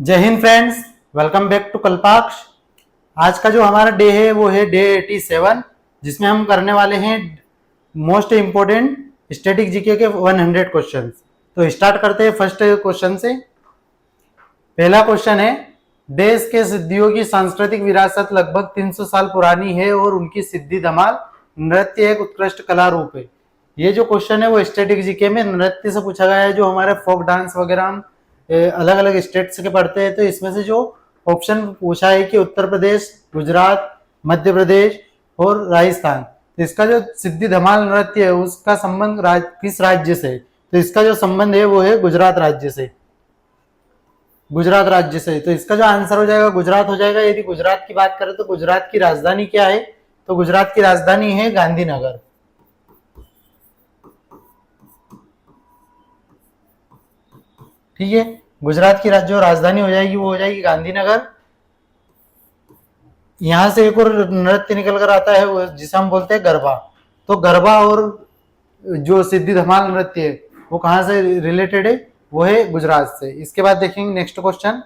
जय हिंद friends, welcome back to Kalpaksh. आज का जो हमारा डे है वो है डे 87, जिसमें हम करने वाले हैं मोस्ट इम्पोर्टेंट स्टैटिक जीके के 100 क्वेश्चंस। तो स्टार्ट करते हैं फर्स्ट क्वेश्चन से। पहला क्वेश्चन है, देश के सिद्धियों की सांस्कृतिक विरासत लगभग 300 साल पुरानी है और उनकी सिद्धि धमाल नृत्य एक उत्कृष्ट कला रूप है। ये जो क्वेश्चन है वो स्टैटिक जीके में नृत्य से पूछा गया है। जो हमारे फोक डांस वगैरह हम अलग अलग स्टेट्स के पढ़ते हैं, तो इसमें से जो ऑप्शन पूछा है कि उत्तर प्रदेश, गुजरात, मध्य प्रदेश और राजस्थान, तो इसका जो सिद्धि धमाल नृत्य है उसका संबंध किस राज्य से? तो इसका जो संबंध है वो है गुजरात राज्य से। गुजरात राज्य से, तो इसका जो आंसर हो जाएगा गुजरात हो जाएगा। यदि गुजरात की बात करें तो गुजरात की राजधानी क्या है? तो गुजरात की राजधानी है गांधीनगर। ठीक है, गुजरात की जो राजधानी हो जाएगी वो हो जाएगी गांधीनगर। यहां से एक और नृत्य निकल कर आता है जिसे हम बोलते हैं गरबा। तो गरबा और जो सिद्धि धमाल नृत्य है वो कहां से रिलेटेड है? वो है गुजरात से। इसके बाद देखेंगे नेक्स्ट क्वेश्चन।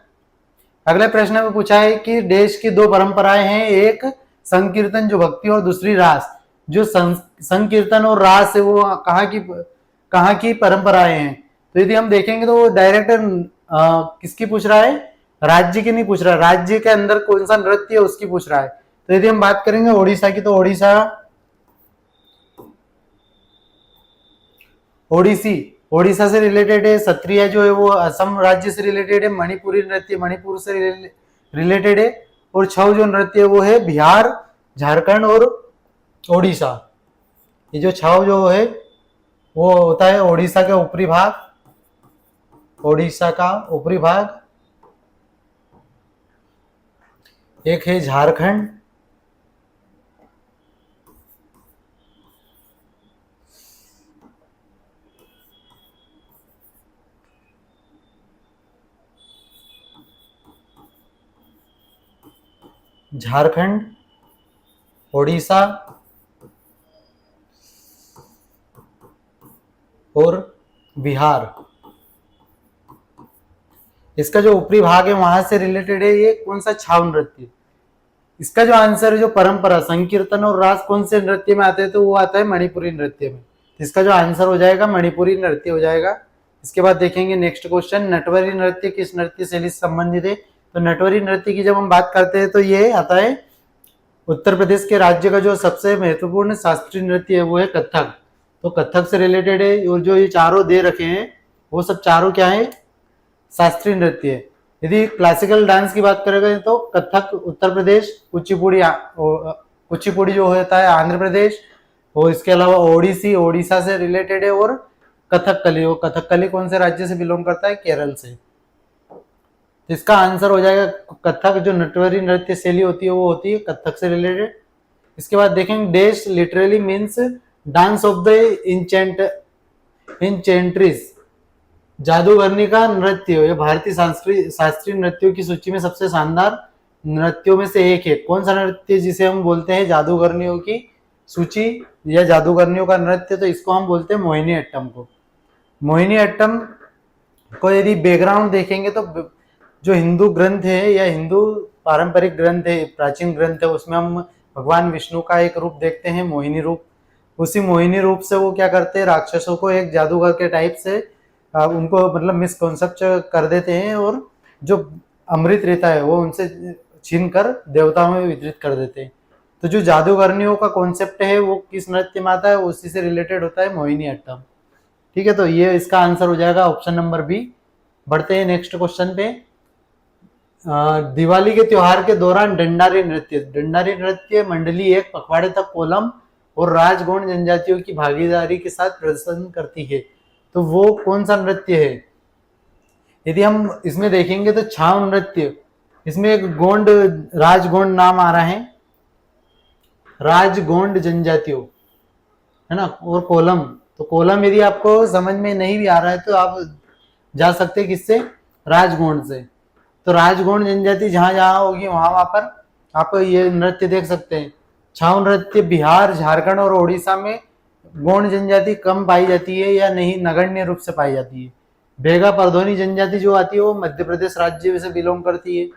अगले प्रश्न में पूछा है कि देश की दो परंपराएं हैं, एक संकीर्तन जो भक्ति और दूसरी रास। जो संकीर्तन और रास है वो कहाँ की परंपराएं हैं? तो यदि हम देखेंगे तो वो डायरेक्ट किसकी पूछ रहा है? राज्य की नहीं पूछ रहा है, राज्य के अंदर कौन सा नृत्य है उसकी पूछ रहा है। तो यदि हम बात करेंगे ओडिशा की, तो ओडिशा से रिलेटेड है। सत्रिया जो है वो असम राज्य से रिलेटेड है। मणिपुरी नृत्य मणिपुर से रिलेटेड है। और छऊ जो नृत्य है वो है बिहार, झारखंड और ओडिशा। ये जो छऊ जो है वो होता है ओडिशा के ऊपरी भाग, ओडिशा का ऊपरी भाग। एक है झारखंड, झारखंड, ओडिशा और बिहार। इसका जो ऊपरी भाग है वहां से रिलेटेड है ये कौन सा? छाव नृत्य। इसका जो आंसर है जो परंपरा संकीर्तन और रास कौन से नृत्य में आते हैं? तो वो आता है मणिपुरी नृत्य में। इसका जो आंसर हो जाएगा मणिपुरी नृत्य हो जाएगा। इसके बाद देखेंगे नेक्स्ट क्वेश्चन, नटवरी नृत्य किस नृत्य शैली से संबंधित है? तो नटवरी नृत्य की जब हम बात करते हैं तो ये आता है उत्तर प्रदेश के राज्य का जो सबसे महत्वपूर्ण शास्त्रीय नृत्य है वो है कथक। तो कथक से रिलेटेड है। और जो ये चारों दे रखे हैं वो सब चारों क्या है? शास्त्रीय नृत्य है। यदि क्लासिकल डांस की बात करेंगे तो कथक उत्तर प्रदेश, कुचिपुड़ी जो होता है आंध्र प्रदेश, और इसके अलावा ओडिसी ओडिशा से रिलेटेड है। और कथकली, वो कथकली कौन से राज्य से बिलोंग करता है? केरल से। तो इसका आंसर हो जाएगा कथक। जो नटवरी नृत्य शैली होती है वो होती है कथक से रिलेटेड। इसके बाद देखेंगे dash literally means dance of the enchantresses. जादूगरनी का नृत्य, ये भारतीय शास्त्रीय नृत्यों की सूची में सबसे शानदार नृत्यों में से एक है। कौन सा नृत्य जिसे हम बोलते हैं जादूगरनियों की सूची या जादूगरनियों का नृत्य? तो इसको हम बोलते हैं मोहिनी अट्टम को। मोहिनी अट्टम को यदि बैकग्राउंड देखेंगे तो जो हिंदू ग्रंथ है या हिंदू पारंपरिक ग्रंथ है, प्राचीन ग्रंथ है, उसमें हम भगवान विष्णु का एक रूप देखते हैं, मोहिनी रूप। उसी मोहिनी रूप से वो क्या करते हैं? राक्षसों को एक जादूगर के टाइप से उनको मतलब मिसकॉन्सेप्ट कर देते हैं और जो अमृत रहता है वो उनसे छीन कर देवताओं में वितरित कर देते हैं। तो जो जादूगरनियों का कॉन्सेप्ट है वो किस नृत्य में आता है? उसी से रिलेटेड होता है मोहिनी अट्टम। ठीक है, तो ये इसका आंसर हो जाएगा ऑप्शन नंबर बी। बढ़ते हैं नेक्स्ट क्वेश्चन पे। दिवाली के त्योहार के दौरान डंडारी नृत्य मंडली एक पखवाड़े तक कोलम और राजगौंड जनजातियों की भागीदारी के साथ प्रदर्शन करती है। तो वो कौन सा नृत्य है? यदि हम इसमें देखेंगे तो छाव नृत्य, इसमें एक गोंड, राजगोंड नाम आ रहा है, राजगोंड जनजातियों है ना। और कोलम, तो कोलम यदि आपको समझ में नहीं भी आ रहा है तो आप जा सकते हैं किससे? राजगोंड से। तो राजगोंड जनजाति जहां जहां होगी वहां पर आप ये नृत्य देख सकते हैं। छाव नृत्य बिहार, झारखंड और ओडिशा में गोंड जनजाति कम पाई जाती है या नहीं, नगण्य रूप से पाई जाती है। बेगा परधोनी जनजाति जो आती है वो मध्य प्रदेश राज्य से बिलोंग करती है।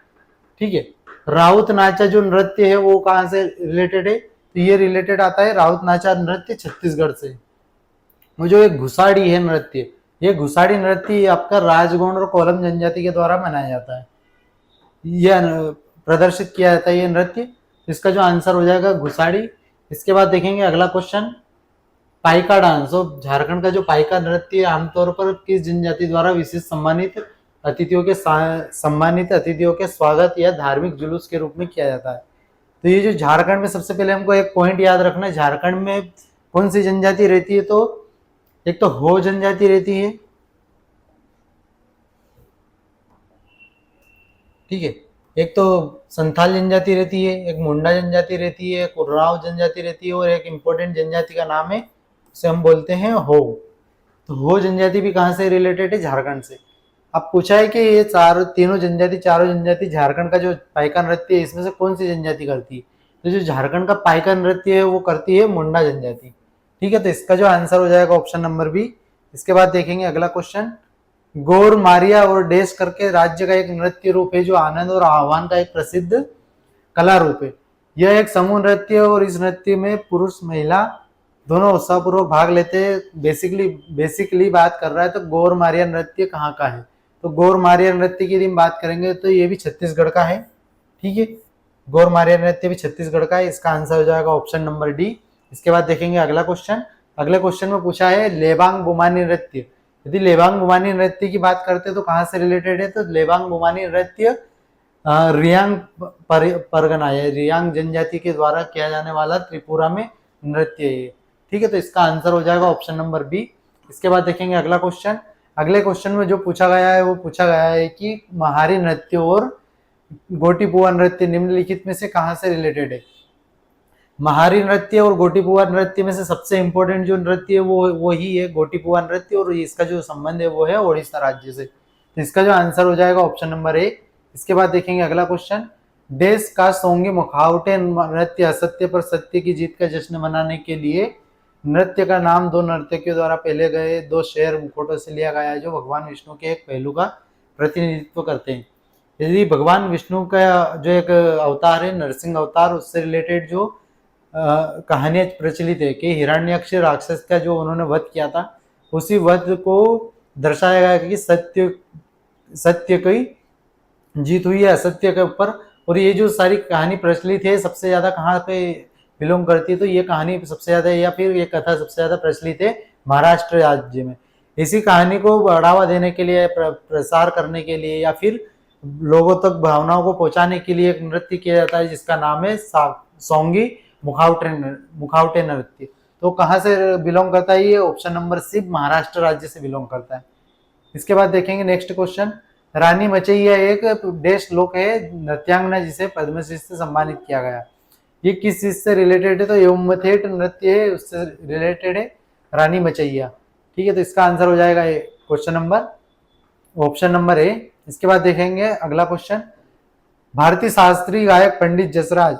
ठीक है। राउत नाचा जो नृत्य है वो कहाँ से रिलेटेड है, तो ये रिलेटेड आता है राउत नाचा नृत्य छत्तीसगढ़ से। वो जो एक घुसाड़ी है नृत्य, ये घुसाड़ी नृत्य आपका राजगोंड और कोलम जनजाति के द्वारा मनाया जाता है, यह प्रदर्शित किया जाता है ये नृत्य। इसका जो आंसर हो जाएगा घुसाड़ी। इसके बाद देखेंगे अगला क्वेश्चन, पाइका डांस। और झारखंड का जो पाइका नृत्य आमतौर पर किस जनजाति द्वारा विशेष सम्मानित अतिथियों के स्वागत या धार्मिक जुलूस के रूप में किया जाता है। तो ये जो झारखंड में, सबसे पहले हमको एक पॉइंट याद रखना है, झारखंड में कौन सी जनजाति रहती है, तो एक तो हो जनजाति रहती है। ठीक है। एक तो संथाल जनजाति रहती है, एक मुंडा जनजाति रहती है, एक उरांव जनजाति रहती है, और एक इंपॉर्टेंट जनजाति का नाम है, उसे हम बोलते हैं हो। तो हो जनजाति भी कहाँ से रिलेटेड है, झारखंड से। अब पूछा है कि ये चारों जनजाति झारखंड का जो पाइका नृत्य है इसमें से कौन सी जनजाति करती है, तो जो झारखंड का पाइका नृत्य है वो करती है मुंडा जनजाति। ठीक है। तो इसका जो आंसर हो जाएगा ऑप्शन नंबर बी। इसके बाद देखेंगे अगला क्वेश्चन, गौर मारिया और डेस करके राज्य का एक नृत्य रूप है जो आनंद और आह्वान का एक प्रसिद्ध कला रूप है। यह एक समूह नृत्य है और इस नृत्य में पुरुष महिला दोनों उत्साहपूर्वक भाग लेते हैं। बेसिकली बात कर रहा है तो गौर मारिया नृत्य कहाँ का है, तो गौर मारिया नृत्य की यदि हम बात करेंगे तो ये भी छत्तीसगढ़ का है। ठीक है। गौर मारिया नृत्य भी छत्तीसगढ़ का है। इसका आंसर हो जाएगा ऑप्शन नंबर डी। इसके बाद देखेंगे अगला क्वेश्चन। अगले क्वेश्चन में पूछा है लेबांग बुमानी नृत्य। यदि लेबांग बुमानी नृत्य की बात करते हैं तो कहाँ से रिलेटेड है, तो लेबांग बुमानी नृत्य रियांग परगना है, रियांग जनजाति के द्वारा किया जाने वाला त्रिपुरा में नृत्य है। ठीक है। तो इसका आंसर हो जाएगा ऑप्शन नंबर बी। इसके बाद देखेंगे अगला क्वेश्चन। अगले क्वेश्चन में जो पूछा गया है वो पूछा गया है कि महारी नृत्य और गोटीपुआ नृत्य निम्नलिखित में से कहाँ से रिलेटेड है। महारी नृत्य और गोटीपुआ नृत्य में से सबसे इंपॉर्टेंट जो नृत्य है वो ही है गोटीपुआ नृत्य, और इसका जो संबंध है वो है ओडिशा राज्य से। तो इसका जो आंसर हो जाएगा ऑप्शन नंबर ए। इसके बाद देखेंगे अगला क्वेश्चन, देश का सोंगी मुखावटे नृत्य असत्य पर सत्य की जीत का जश्न मनाने के लिए नृत्य का नाम दो नर्तकियों द्वारा पहले गए दो शेर मुखौटों से लिया गया है जो भगवान विष्णु के एक पहलू का प्रतिनिधित्व करते हैं। यदि भगवान विष्णु का जो एक अवतार है नरसिंह अवतार, उससे रिलेटेड जो कहानियां प्रचलित है कि हिरण्यक्ष राक्षस का जो उन्होंने वध किया था, उसी वध को दर्शाया गया कि सत्य की जीत हुई है असत्य के ऊपर। और ये जो सारी कहानी प्रचलित है सबसे ज्यादा कहाँ पे बिलोंग करती है, तो ये कहानी सबसे ज्यादा या फिर ये कथा सबसे ज्यादा प्रचलित है महाराष्ट्र राज्य में। इसी कहानी को बढ़ावा देने के लिए, प्रसार करने के लिए या फिर लोगों तक भावनाओं को पहुंचाने के लिए एक नृत्य किया जाता है जिसका नाम है सोंगी मुखावटे नृत्य। तो कहाँ से बिलोंग करता है ये, ऑप्शन नंबर सी महाराष्ट्र राज्य से बिलोंग करता है। इसके बाद देखेंगे नेक्स्ट क्वेश्चन, रानी मचैया एक देश लोक है नृत्यांगना जिसे पद्मश्री से सम्मानित किया गया, ये किस चीज से रिलेटेड है, तो यौमथेट नृत्य है उससे रिलेटेड है रानी मचैया। ठीक है। तो इसका आंसर हो जाएगा question number option number A. इसके बाद देखेंगे अगला क्वेश्चन, भारतीय शास्त्रीय गायक पंडित जसराज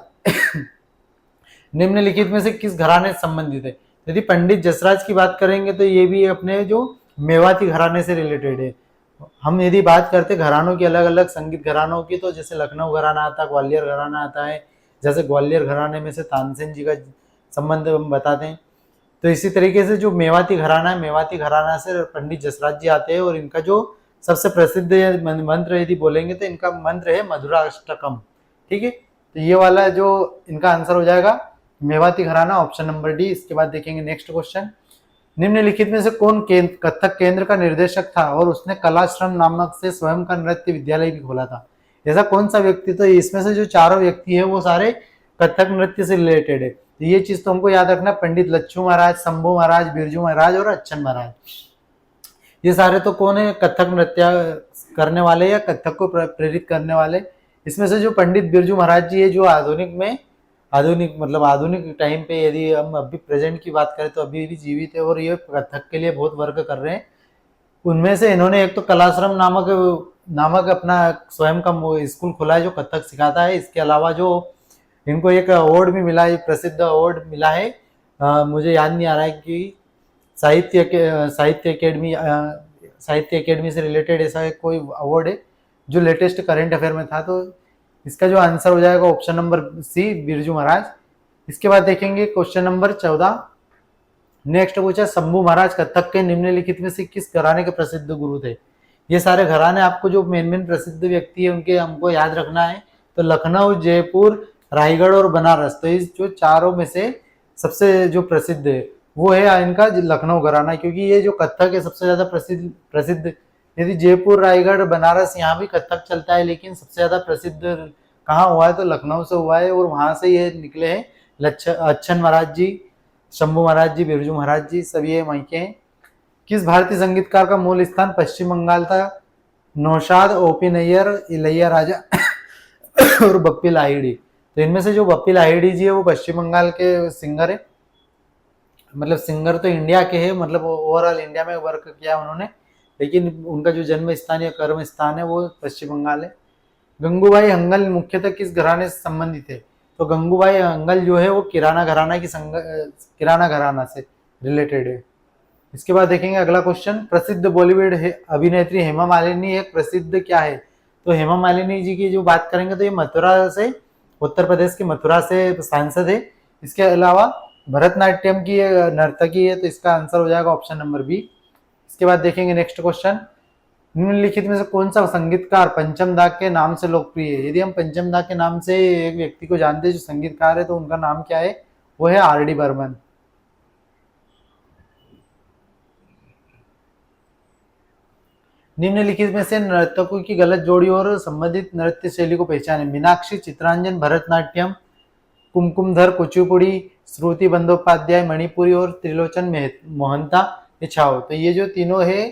निम्नलिखित में से किस घराने से संबंधित है। यदि पंडित जसराज की बात करेंगे तो ये भी अपने जो मेवाती घराने से रिलेटेड है। हम यदि बात करते घरानों की, अलग अलग संगीत घरानों की, तो जैसे लखनऊ घराना आता है, ग्वालियर घराना आता है, जैसे ग्वालियर घराने में से तानसेन जी का संबंध हम बताते हैं। तो इसी तरीके से जो मेवाती घराना है, मेवाती घराना से पंडित जसराज जी आते हैं, और इनका जो सबसे प्रसिद्ध मंत्र यदि बोलेंगे तो इनका मंत्र है मधुराष्टकम। ठीक है। तो ये वाला जो इनका आंसर हो जाएगा मेवाती घराना, ऑप्शन नंबर डी। इसके बाद देखेंगे नेक्स्ट क्वेश्चन, निम्नलिखित में से कौन कथक केंद्र का निर्देशक था और उसने कलाश्रम नामक से स्वयं का नृत्य विद्यालय भी खोला था। ऐसा कौन सा व्यक्ति, तो इसमें से जो चारों व्यक्ति है वो सारे कथक नृत्य से रिलेटेड है। तो ये चीज तो हमको याद रखना, पंडित लच्छू महाराज, शंभू महाराज, बिरजू महाराज और अच्छन महाराज, ये सारे तो कौन है, कथक नृत्य करने वाले या कथक को प्रेरित करने वाले। इसमें से जो पंडित बिरजू महाराज जी है जो आधुनिक टाइम पे यदि हम अभी प्रेजेंट की बात करें तो अभी भी जीवित है और ये कथक के लिए बहुत वर्क कर रहे हैं। उनमें से इन्होंने एक तो कलाश्रम नामक अपना स्वयं का स्कूल खोला है जो कथक सिखाता है। इसके अलावा जो इनको एक अवार्ड भी मिला है, प्रसिद्ध अवार्ड मिला है, मुझे याद नहीं आ रहा है कि साहित्य अकेडमी साहित्य अकेडमी से रिलेटेड ऐसा कोई अवार्ड है जो लेटेस्ट करंट अफेयर में था। तो इसका जो आंसर हो जाएगा option number C, Birju Maharaj. इसके बाद देखेंगे क्वेश्चन नंबर 14। नेक्स्ट पूछा, शंभू महाराज कथक के निम्नलिखित में से किस घराने के प्रसिद्ध गुरु थे? ये सारे घराने आपको जो मेन प्रसिद्ध व्यक्ति है उनके हमको याद रखना है। तो लखनऊ, जयपुर, रायगढ़ और बनारस, तो इस जो चारों में से सबसे जो प्रसिद्ध है वो है इनका लखनऊ घराना, क्योंकि ये जो कथक है सबसे ज्यादा प्रसिद्ध यदि जयपुर, रायगढ़, बनारस यहाँ भी कथक चलता है, लेकिन सबसे ज्यादा प्रसिद्ध कहाँ हुआ है तो लखनऊ से हुआ है, और वहां से ये निकले हैं अच्छन महाराज जी, शंभू महाराज जी, बिरजू महाराज जी, सभी ये वहीं के हैं। किस भारतीय संगीतकार का मूल स्थान पश्चिम बंगाल था? नौशाद, ओपी नैयर, इलैया राजा और बप्पी लाहिड़ी। तो इनमें से जो बप्पी लाहिड़ी जी है वो पश्चिम बंगाल के सिंगर है, मतलब सिंगर तो इंडिया के हैं, मतलब ओवरऑल इंडिया में वर्क किया उन्होंने, लेकिन उनका जो जन्म स्थान या कर्म स्थान है वो पश्चिम बंगाल है। गंगूबाई हंगल मुख्यतः किस घराने से संबंधित है? तो गंगूबाई हंगल जो है वो किराना घराना से रिलेटेड है। इसके बाद देखेंगे अगला क्वेश्चन, प्रसिद्ध बॉलीवुड अभिनेत्री हेमा मालिनी एक प्रसिद्ध क्या है? तो हेमा मालिनी जी की जो बात करेंगे तो ये मथुरा से, उत्तर प्रदेश की मथुरा से सांसद है। इसके अलावा भरतनाट्यम की नर्तकी है, तो इसका आंसर हो जाएगा ऑप्शन नंबर बी। इसके बाद देखेंगे नेक्स्ट क्वेश्चन, निम्नलिखित में से कौन सा संगीतकार पंचम दा के नाम से लोकप्रिय है? यदि हम पंचम दा के नाम से एक व्यक्ति को जानते हैं जो संगीतकार है, तो उनका नाम क्या है? वो है आर.डी. बर्मन। निम्नलिखित में से नर्तकों की गलत जोड़ी और संबंधित नृत्य शैली को पहचाने। मीनाक्षी, चित्रांजन, भरतनाट्यम, कुमकुमधर, कुचिपुड़ी, श्रुति बंदोपाध्याय मणिपुरी और त्रिलोचन मोहंता ये छाओ। तो ये जो तीनों है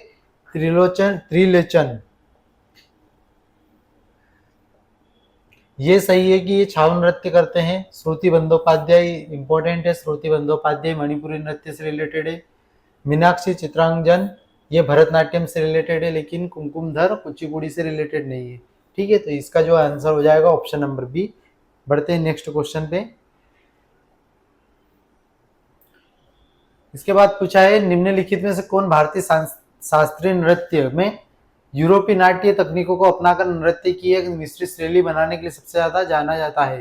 त्रिलोचन ये सही है कि ये छाव नृत्य करते हैं। श्रुति बंदोपाध्याय इंपॉर्टेंट है, श्रुति बंदोपाध्याय मणिपुरी नृत्य से रिलेटेड है। मीनाक्षी, चित्रांजन ये भरतनाट्यम से रिलेटेड है, लेकिन कुमकुमधर कुचिपुड़ी से रिलेटेड नहीं है। ठीक है, तो इसका जो आंसर हो जाएगा ऑप्शन नंबर बी। बढ़ते हैं नेक्स्ट क्वेश्चन पे। इसके बाद पूछा है, निम्नलिखित में से कौन भारतीय शास्त्रीय नृत्य में यूरोपीय नाट्य तकनीकों को अपनाकर नृत्य की एक मिश्रित शैली बनाने के लिए सबसे ज्यादा जाना जाता है?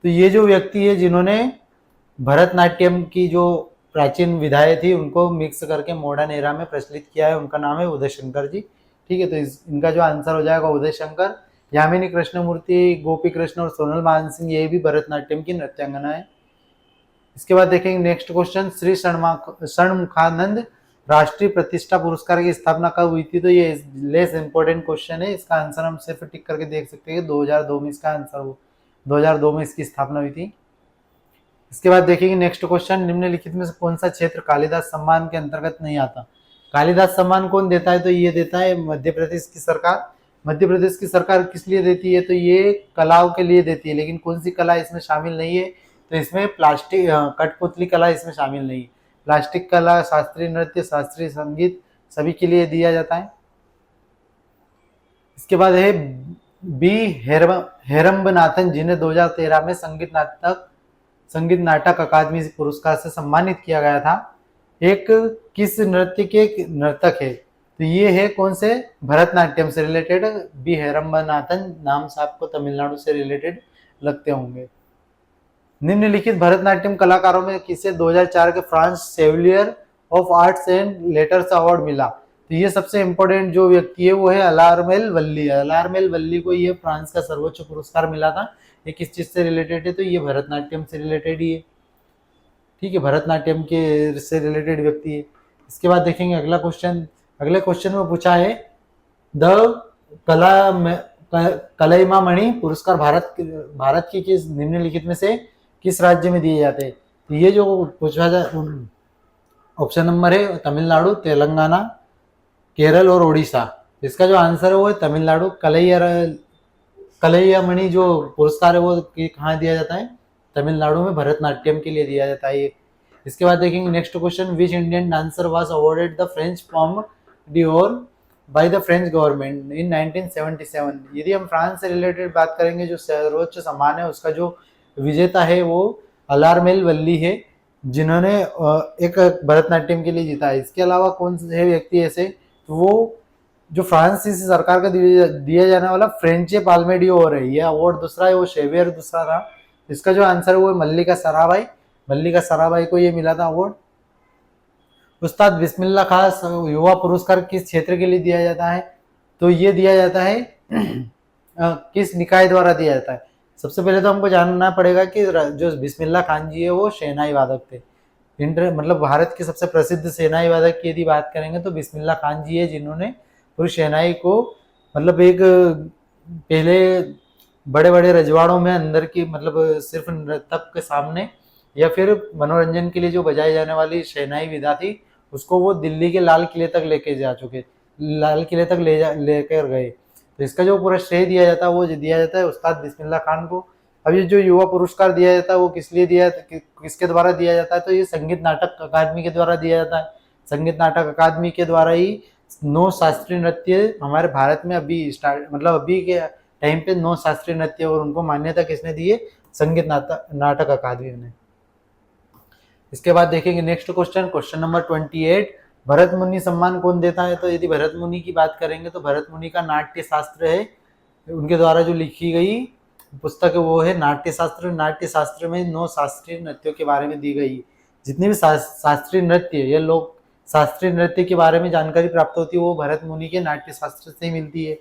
तो ये जो व्यक्ति है जिन्होंने भरतनाट्यम की जो प्राचीन विधाएं थी उनको मिक्स करके मॉडर्न एरा में प्रचलित किया है, उनका नाम है उदय शंकर जी। ठीक है, तो इनका जो आंसर हो जाएगा उदय शंकर। यामिनी कृष्णमूर्ति, गोपी कृष्ण और सोनल मानसिंह ये भी भरतनाट्यम की नृत्यांगना है। इसके बाद देखेंगे नेक्स्ट क्वेश्चन, श्री षणमुखानंद राष्ट्रीय प्रतिष्ठा पुरस्कार की स्थापना कब हुई थी? तो ये लेस इंपॉर्टेंट क्वेश्चन है, इसका आंसर हम सिर्फ टिक करके देख सकते हैं 2002 में इसका आंसर हो 2002 में इसकी स्थापना हुई थी। इसके बाद देखेंगे नेक्स्ट क्वेश्चन, निम्नलिखित में से कौन सा क्षेत्र कालिदास सम्मान के अंतर्गत नहीं आता? कालिदास सम्मान कौन देता है? तो ये देता है मध्य प्रदेश की सरकार। मध्य प्रदेश की सरकार किस लिए देती है? तो ये कलाओं के लिए देती है, लेकिन कौन सी कला इसमें शामिल नहीं है? तो इसमें प्लास्टिक कठपुतली कला इसमें शामिल नहीं है। प्लास्टिक कला, शास्त्रीय नृत्य, शास्त्रीय संगीत सभी के लिए दिया जाता है। इसके बाद है बी हेरम्बनाथन, जिन्हें 2013 में संगीत नाटक अकादमी पुरस्कार से सम्मानित किया गया था, एक किस नृत्य के नर्तक है? तो ये है कौन से? भरतनाट्यम से रिलेटेड बी हेरम्बनाथन, नाम से आपको तमिलनाडु से रिलेटेड लगते होंगे। निम्नलिखित भरतनाट्यम कलाकारों में किसे 2004 के France chevalier of arts and letters award मिला? तो ये सबसे इंपॉर्टेंट जो व्यक्ति है वो है अलारमेल वल्ली। अलारमेल वल्ली को ये फ्रांस का सर्वोच्च पुरस्कार मिला था। ये किस चीज से रिलेटेड है? तो ये भरतनाट्यम से रिलेटेड ही है। ठीक है, भरतनाट्यम के से रिलेटेड व्यक्ति है। इसके बाद देखेंगे अगला क्वेश्चन। अगले क्वेश्चन में पूछा है, द कलईमामणि पुरस्कार भारत की किस निम्नलिखित में से किस राज्य में दिए जाते हैं? तो ये जो पूछा जाए ऑप्शन नंबर है तमिलनाडु, तेलंगाना, केरल और उड़ीसा। इसका जो आंसर है वो है तमिलनाडु। कलईमामणि जो पुरस्कार है वो कहाँ दिया जाता है? तमिलनाडु में भरतनाट्यम के लिए दिया जाता है। इसके बाद देखेंगे next question, which Indian dancer was awarded the French Palme d'Or by the French government in 1977? यदि हम फ्रांस से रिलेटेड बात करेंगे, जो सर्वोच्च सम्मान है उसका जो विजेता है वो अलारमेल वल्ली है, जिन्होंने एक भरतनाट्यम के लिए जीता है। इसके अलावा कौन से व्यक्ति ऐसे? तो वो जो फ्रांसीसी सरकार का दिया जाने वाला फ्रेंचे पाल्मेडियो हो रही है अवार्ड दूसरा है, वो शेवियर दूसरा था। इसका जो आंसर है वो मल्लिका सराभाई, मल्लिका सराभाई को ये मिला था अवार्ड। उस्ताद बिस्मिल्लाह खान युवा पुरस्कार किस क्षेत्र के लिए दिया जाता है? तो ये दिया जाता है किस निकाय द्वारा दिया जाता है? सबसे पहले तो हमको जानना पड़ेगा कि जो बिस्मिल्लाह खान जी है वो शहनाई वादक थे। मतलब भारत के सबसे प्रसिद्ध शहनाई वादक की यदि बात करेंगे तो बिस्मिल्लाह खान जी है, जिन्होंने पूरी शहनाई को मतलब एक पहले बड़े बड़े रजवाड़ों में अंदर की मतलब सिर्फ नर्तक के सामने या फिर मनोरंजन के लिए जो बजाई जाने वाली शहनाई विधा थी उसको वो दिल्ली के लाल किले तक लेके जा चुके, लाल किले तक लेकर गए। तो इसका जो पूरा श्रेय दिया जाता है वो दिया जाता है उस्ताद बिस्मिल्लाह खान को। अब ये जो युवा पुरस्कार दिया जाता है वो किस लिए दिया जाता है, किसके द्वारा दिया जाता है? तो ये संगीत नाटक अकादमी के द्वारा दिया जाता है। संगीत नाटक अकादमी के द्वारा ही 9 शास्त्रीय नृत्य हमारे भारत में अभी मतलब अभी के टाइम पे 9 शास्त्रीय नृत्य, और उनको मान्यता किसने दी है? संगीत नाटक अकादमी ने। इसके बाद देखेंगे नेक्स्ट क्वेश्चन नंबर 28, भरत मुनि सम्मान कौन देता है? तो यदि भरत मुनि की बात करेंगे तो भरत मुनि का नाट्य शास्त्र है, उनके द्वारा जो लिखी गई पुस्तक है वो है नाट्य शास्त्र। नाट्य शास्त्र में 9 शास्त्रीय नृत्यों के बारे में दी गई। जितने भी शास्त्रीय नृत्य ये लोग शास्त्रीय नृत्य के बारे में जानकारी प्राप्त होती है वो भरत मुनि के नाट्य शास्त्र से ही मिलती है।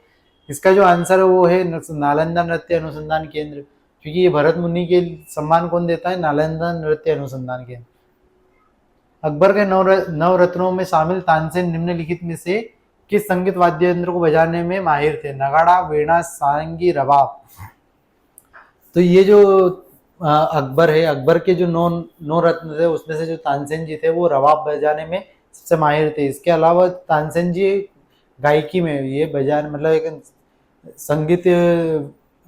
इसका जो आंसर है वो है नालंदा नृत्य अनुसंधान केंद्र, क्योंकि ये भरत मुनि के सम्मान कौन देता है? नालंदा नृत्य अनुसंधान केंद्र। अकबर के नवरत्नों में शामिल तानसेन निम्नलिखित में से किस संगीत वाद्य यंत्र को बजाने में माहिर थे? नगाड़ा, वीणा, सारंगी, रबाब। तो ये जो अकबर है, अकबर के जो नौ रत्न थे उसमें से जो तानसेन जी थे वो रबाब बजाने में सबसे माहिर थे। इसके अलावा तानसेन जी गायकी में ये बजाने मतलब एक संगीत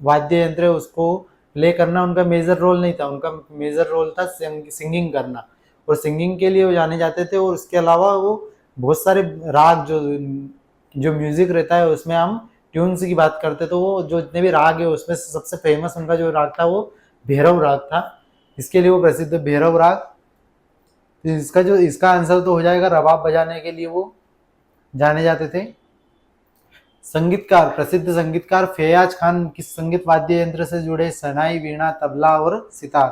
वाद्य यंत्र है उसको प्ले करना उनका मेजर रोल नहीं था, उनका मेजर रोल था सिंगिंग करना, और सिंगिंग के लिए वो जाने जाते थे। और उसके अलावा वो बहुत सारे राग जो म्यूजिक रहता है उसमें हम ट्यून्स की बात करते तो वो जो जितने भी राग है उसमें से सबसे फेमस उनका जो राग था वो भैरव राग था। इसके लिए वो प्रसिद्ध भैरव राग। तो इसका आंसर तो हो जाएगा रबाब बजाने के लिए वो जाने जाते थे। संगीतकार, प्रसिद्ध संगीतकार फैयाज खान किस संगीत वाद्य यंत्र से जुड़े? शहनाई, वीणा, तबला और सितार।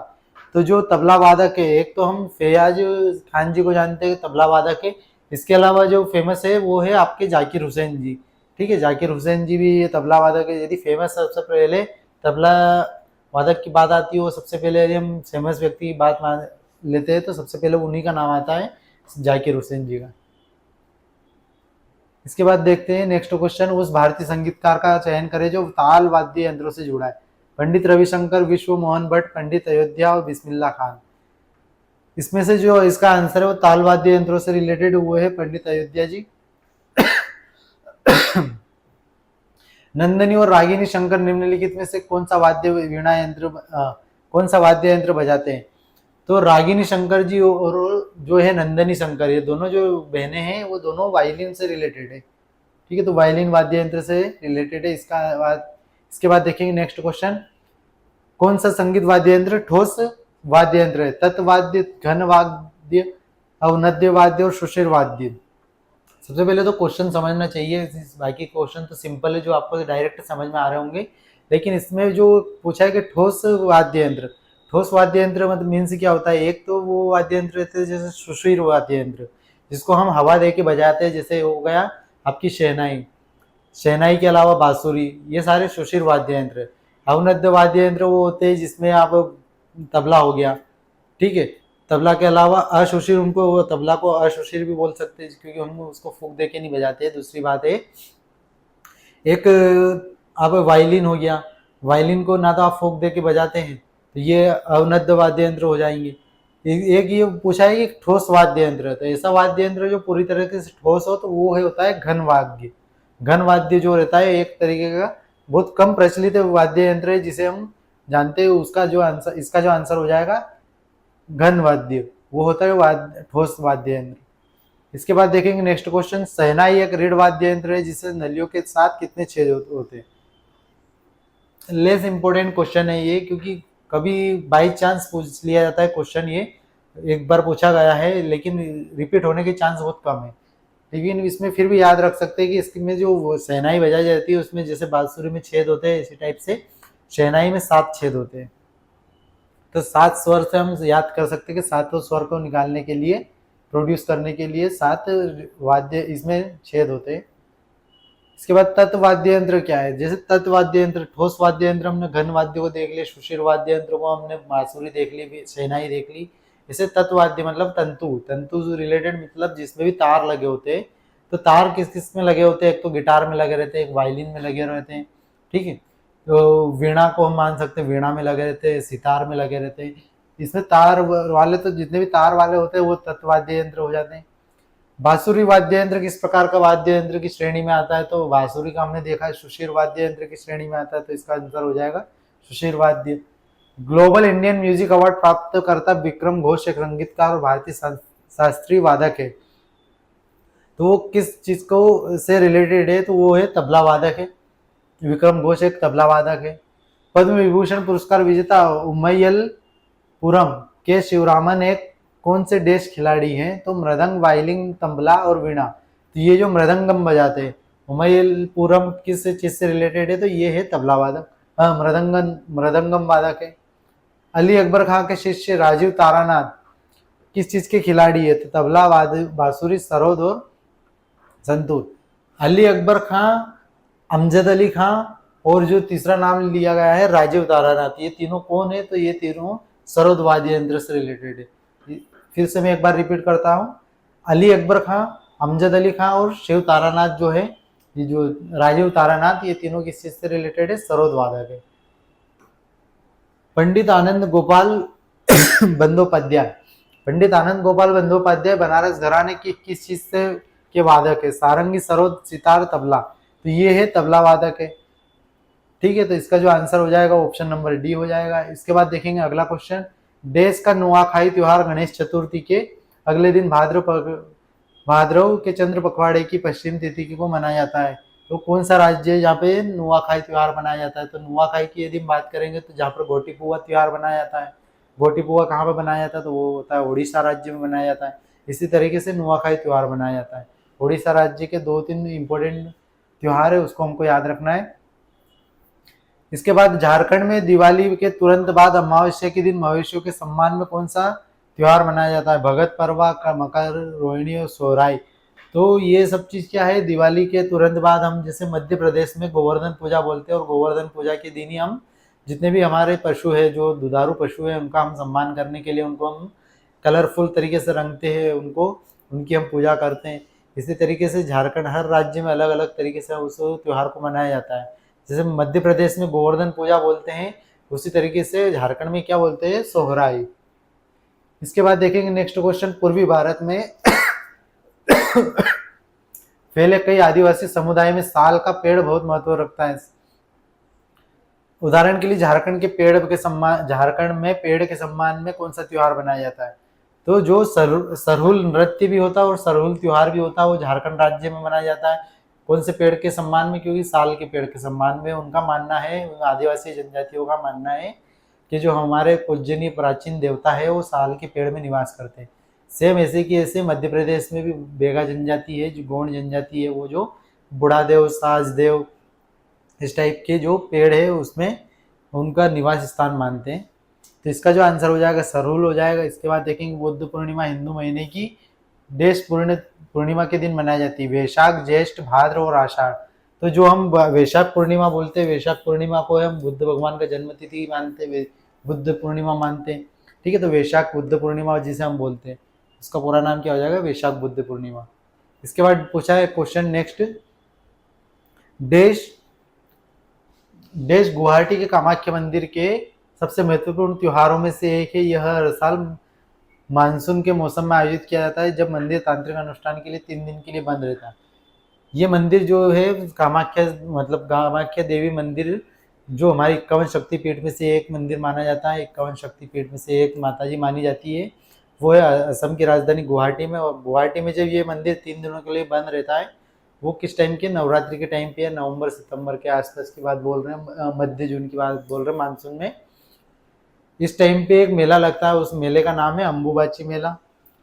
तो जो तबला वादक है, एक तो हम फैयाज खान जी को जानते हैं तबला वादक है, इसके अलावा जो फेमस है वो है आपके जाकिर हुसैन जी। ठीक है, जाकिर हुसैन जी भी ये तबला वादक है। यदि फेमस सबसे पहले तबला वादक की बात आती है वो सबसे पहले यदि हम फेमस व्यक्ति की बात मान लेते हैं तो सबसे पहले उन्हीं का नाम आता है, जाकिर हुसैन जी का। इसके बाद देखते हैं नेक्स्ट क्वेश्चन, उस भारतीय संगीतकार का चयन करें जो ताल वाद्य यंत्रों से जुड़ा है। पंडित रविशंकर, विश्व मोहन भट्ट, पंडित अयोध्या और बिस्मिल्लाह खान। इसमें से जो इसका आंसर है वो ताल वाद्य यंत्रों से रिलेटेड वो है पंडित अयोध्या जी। नंदनी और रागिनी शंकर निम्नलिखित में से कौन सा वाद्य यंत्र बजाते हैं? तो रागिनी शंकर जी और जो है नंदनी शंकर, ये दोनों जो बहनें हैं वो दोनों वायलिन से रिलेटेड है। ठीक है, तो वायलिन वाद्य यंत्र से रिलेटेड है। इसके बाद देखेंगे नेक्स्ट क्वेश्चन, कौन सा संगीत वाद्य यंत्र ठोस वाद्य यंत्र है? तत्वाद्य, घन वाद्य, अवनद्य वाद्य और सुशिर वाद्य। सबसे पहले तो क्वेश्चन समझना चाहिए, बाकी क्वेश्चन तो सिंपल है जो आपको डायरेक्ट समझ में आ रहे होंगे, लेकिन इसमें जो पूछा है कि ठोस वाद्य यंत्र, ठोस वाद्य यंत्र मतलब मीन्स क्या होता है? एक तो वो वाद्य यंत्र रहते हैं जैसे सुशिर वाद्य यंत्र जिसको हम हवा दे के बजाते हैं, जैसे हो गया आपकी शहनाई, शहनाई के अलावा बांसुरी, ये सारे सुशिर वाद्य यंत्र। अवनद्य वाद्य यंत्र वो होते हैं जिसमें आप तबला हो गया, ठीक है, तबला के अलावा अशुशिर, उनको वो तबला को अशुशिर भी बोल सकते हैं क्योंकि हम उसको फूंक दे के नहीं बजाते हैं। दूसरी बात है एक अब वायलिन हो गया, वायलिन को ना तो आप फूंक दे के बजाते हैं तो ये अवनद्य वाद्य यंत्र हो जाएंगे। एक ये पूछा है कि ठोस वाद्य यंत्र, तो ऐसा वाद्य यंत्र जो पूरी तरीके से ठोस हो तो वो है होता है घन वाद्य। घन वाद्य जो रहता है एक तरीके का बहुत कम प्रचलित वाद्य यंत्र है जिसे हम जानते हैं, उसका जो आंसर, इसका जो आंसर हो जाएगा घन वाद्य, वो होता है ठोस वाद्य यंत्र। इसके बाद देखेंगे नेक्स्ट क्वेश्चन, शहनाई एक रीढ़ वाद्य यंत्र है जिससे नलियों के साथ कितने छेद होते हैं? लेस इंपॉर्टेंट क्वेश्चन है ये, क्योंकि कभी बाई चांस पूछ लिया जाता है क्वेश्चन, ये एक बार पूछा गया है लेकिन रिपीट होने के चांस बहुत कम है। लेकिन इसमें फिर भी याद रख सकते हैं कि इसमें जो वो शहनाई बजाई जाती है उसमें जैसे बांसुरी में छेद होते हैं, इसी टाइप से शहनाई में 7 छेद होते हैं। तो 7 स्वर से हम याद कर सकते हैं कि 7 स्वर को निकालने के लिए, प्रोड्यूस करने के लिए 7 वाद्य इसमें छेद होते हैं। इसके बाद तत्व वाद्य यंत्र क्या है? जैसे तत्व वाद्य यंत्र, ठोस वाद्य यंत्र हमने घन वाद्य को देख लिया, सुशीर वाद्य यंत्र को हमने बांसुरी देख ली, शहनाई देख ली। इसे तत्व वाद्य मतलब तंतु, तंतु से रिलेटेड मतलब जिसमें भी तार लगे होते हैं। तो तार किस किस में लगे होते हैं? एक तो गिटार में लगे रहते हैं, एक वायलिन में लगे रहते हैं, ठीक है। तो वीणा को हम मान सकते हैं वीणा में लगे रहते हैं, सितार में लगे रहते हैं। इसमें तार वाले, तो जितने भी तार वाले होते हैं वो तत्व वाद्य यंत्र हो जाते हैं। बांसुरी वाद्य यंत्र किस प्रकार का वाद्य यंत्र की श्रेणी में आता है? तो बांसुरी का हमने देखा है सुशीर वाद्य यंत्र की श्रेणी में आता है, तो इसका आंसर हो जाएगा सुशीर वाद्य। ग्लोबल इंडियन म्यूजिक अवार्ड प्राप्त करता विक्रम घोष एक संगीतकार और भारतीय शास्त्रीय वादक है। तो वो किस चीज को से रिलेटेड है? तो वो है तबला वादक है। विक्रम घोष एक तबला वादक है। पद्म विभूषण पुरस्कार विजेता उमय्यलपुरम के शिवरामन एक कौन से देश खिलाड़ी हैं? तो मृदंग, वायलिन, तबला और वीणा। तो ये जो मृदंगम बजाते हैं, उमय्यलपुरम किस चीज से रिलेटेड है? तो ये है तबला वादक, मृदंगम वादक है। अली अकबर खां के शिष्य राजीव तारानाथ किस चीज के खिलाड़ी है? तो तबला, बांसुरी, सरोद और संतूर। अली अकबर खां, अमजद अली खां और जो तीसरा नाम लिया गया है राजीव तारानाथ, ये तीनों कौन है? तो ये तीनों सरोद वाद्य यंत्र से रिलेटेड है। फिर से मैं एक बार रिपीट करता हूँ, अली अकबर खां, अमजद अली खां और शिव तारानाथ जो है, ये जो राजीव तारानाथ, ये तीनों किस चीज से रिलेटेड है? सरोद वादक है। पंडित आनंद गोपाल बंदोपाध्याय, पंडित आनंद गोपाल बंदोपाध्याय बनारस घराने की किस चीज से के वादक है? सारंगी, सरोद, सितार, तबला। तो ये है तबला वादक है, ठीक है। तो इसका जो आंसर हो जाएगा ऑप्शन नंबर डी हो जाएगा। इसके बाद देखेंगे अगला क्वेश्चन, देश का नुआखाई त्योहार गणेश चतुर्थी के अगले दिन भाद्रव के चंद्र पखवाड़े की पश्चिम तिथि को मनाया जाता है। तो कौन सा राज्य है जहाँ पे नुआखाई त्योहार मनाया जाता है? तो नुआखाई की यदि हम बात करेंगे तो जहाँ पर गोटीपुआ त्योहार मनाया जाता है। गोटीपुआ कहाँ पर बनाया जाता है? तो वो होता है उड़ीसा राज्य में मनाया जाता है। इसी तरीके से नुआखाई त्योहार मनाया जाता है। उड़ीसा राज्य के 2-3 इंपॉर्टेंट त्योहार है, उसको हमको याद रखना है। इसके बाद झारखंड में दिवाली के तुरंत बाद अमावस्या के दिन मवेशियों के सम्मान में कौन सा त्योहार मनाया जाता है? भगत परवा, मकर, रोहिणी और सोहराई। तो ये सब चीज क्या है? दिवाली के तुरंत बाद हम जैसे मध्य प्रदेश में गोवर्धन पूजा बोलते हैं, और गोवर्धन पूजा के दिन ही हम जितने भी हमारे पशु है, जो दुधारू पशु है, उनका हम सम्मान करने के लिए उनको हम कलरफुल तरीके से रंगते हैं, उनकी हम पूजा करते हैं। इसी तरीके से झारखंड, हर राज्य में अलग अलग तरीके से उस त्योहार को मनाया जाता है। जैसे मध्य प्रदेश में गोवर्धन पूजा बोलते हैं, उसी तरीके से झारखंड में क्या बोलते हैं? सोहराई। इसके बाद देखेंगे नेक्स्ट क्वेश्चन, पूर्वी भारत में फैले कई आदिवासी समुदाय में साल का पेड़ बहुत महत्व रखता है। उदाहरण के लिए झारखंड में पेड़ के सम्मान में कौन सा त्योहार मनाया जाता है? तो जो सरहुल नृत्य भी होता है और सरहुल त्योहार भी होता है, वो झारखंड राज्य में मनाया जाता है। कौन से पेड़ के सम्मान में? क्योंकि साल के पेड़ के सम्मान में उनका मानना है, आदिवासी जनजातियों का मानना है कि जो हमारे पूजनीय प्राचीन देवता है वो साल के पेड़ में निवास करते हैं। सेम ऐसे कि ऐसे मध्य प्रदेश में भी बेगा जनजाति है, जो गौंड जनजाति है, वो जो बुढ़ादेव, साजदेव, इस टाइप के जो पेड़ है उसमें उनका निवास स्थान मानते हैं। तो इसका जो आंसर हो जाएगा सरहुल हो जाएगा। इसके बाद देखेंगे बुद्ध पूर्णिमा हिंदू महीने की देश पूर्णिमा के दिन मनाई जाती है। वैशाख, ज्येष्ठ, भाद्र और आषाढ़। तो जो हम वैशाख पूर्णिमा बोलते हैं, वैशाख पूर्णिमा को हम बुद्ध भगवान का जन्म तिथि मानते हैं, बुद्ध पूर्णिमा मानते हैं, ठीक है। तो वैशाख बुद्ध पूर्णिमा जिसे हम बोलते हैं, उसका पूरा नाम क्या हो जाएगा? वैशाख बुद्ध पूर्णिमा। इसके बाद पूछा है क्वेश्चन नेक्स्ट, देश गुवाहाटी के कामाख्या मंदिर के सबसे महत्वपूर्ण त्योहारों में से एक है। यह हर साल मानसून के मौसम में आयोजित किया जाता है, जब मंदिर तांत्रिक अनुष्ठान के लिए 3 दिन के लिए बंद रहता है। ये मंदिर जो है कामाख्या, मतलब कामाख्या देवी मंदिर, जो हमारी 51 शक्तिपीठ में से एक मंदिर माना जाता है, 51 शक्तिपीठ में से एक माताजी मानी जाती है, वो है असम की राजधानी गुवाहाटी में। और गुवाहाटी में जब ये मंदिर 3 दिनों के लिए बंद रहता है, वो किस टाइम के? नवरात्रि के टाइम पे, नवंबर सितंबर के आसपास की बात बोल रहे हैं, मध्य जून की बात बोल रहे हैं, मानसून में। इस टाइम पे एक मेला लगता है, उस मेले का नाम है अंबुबाची मेला,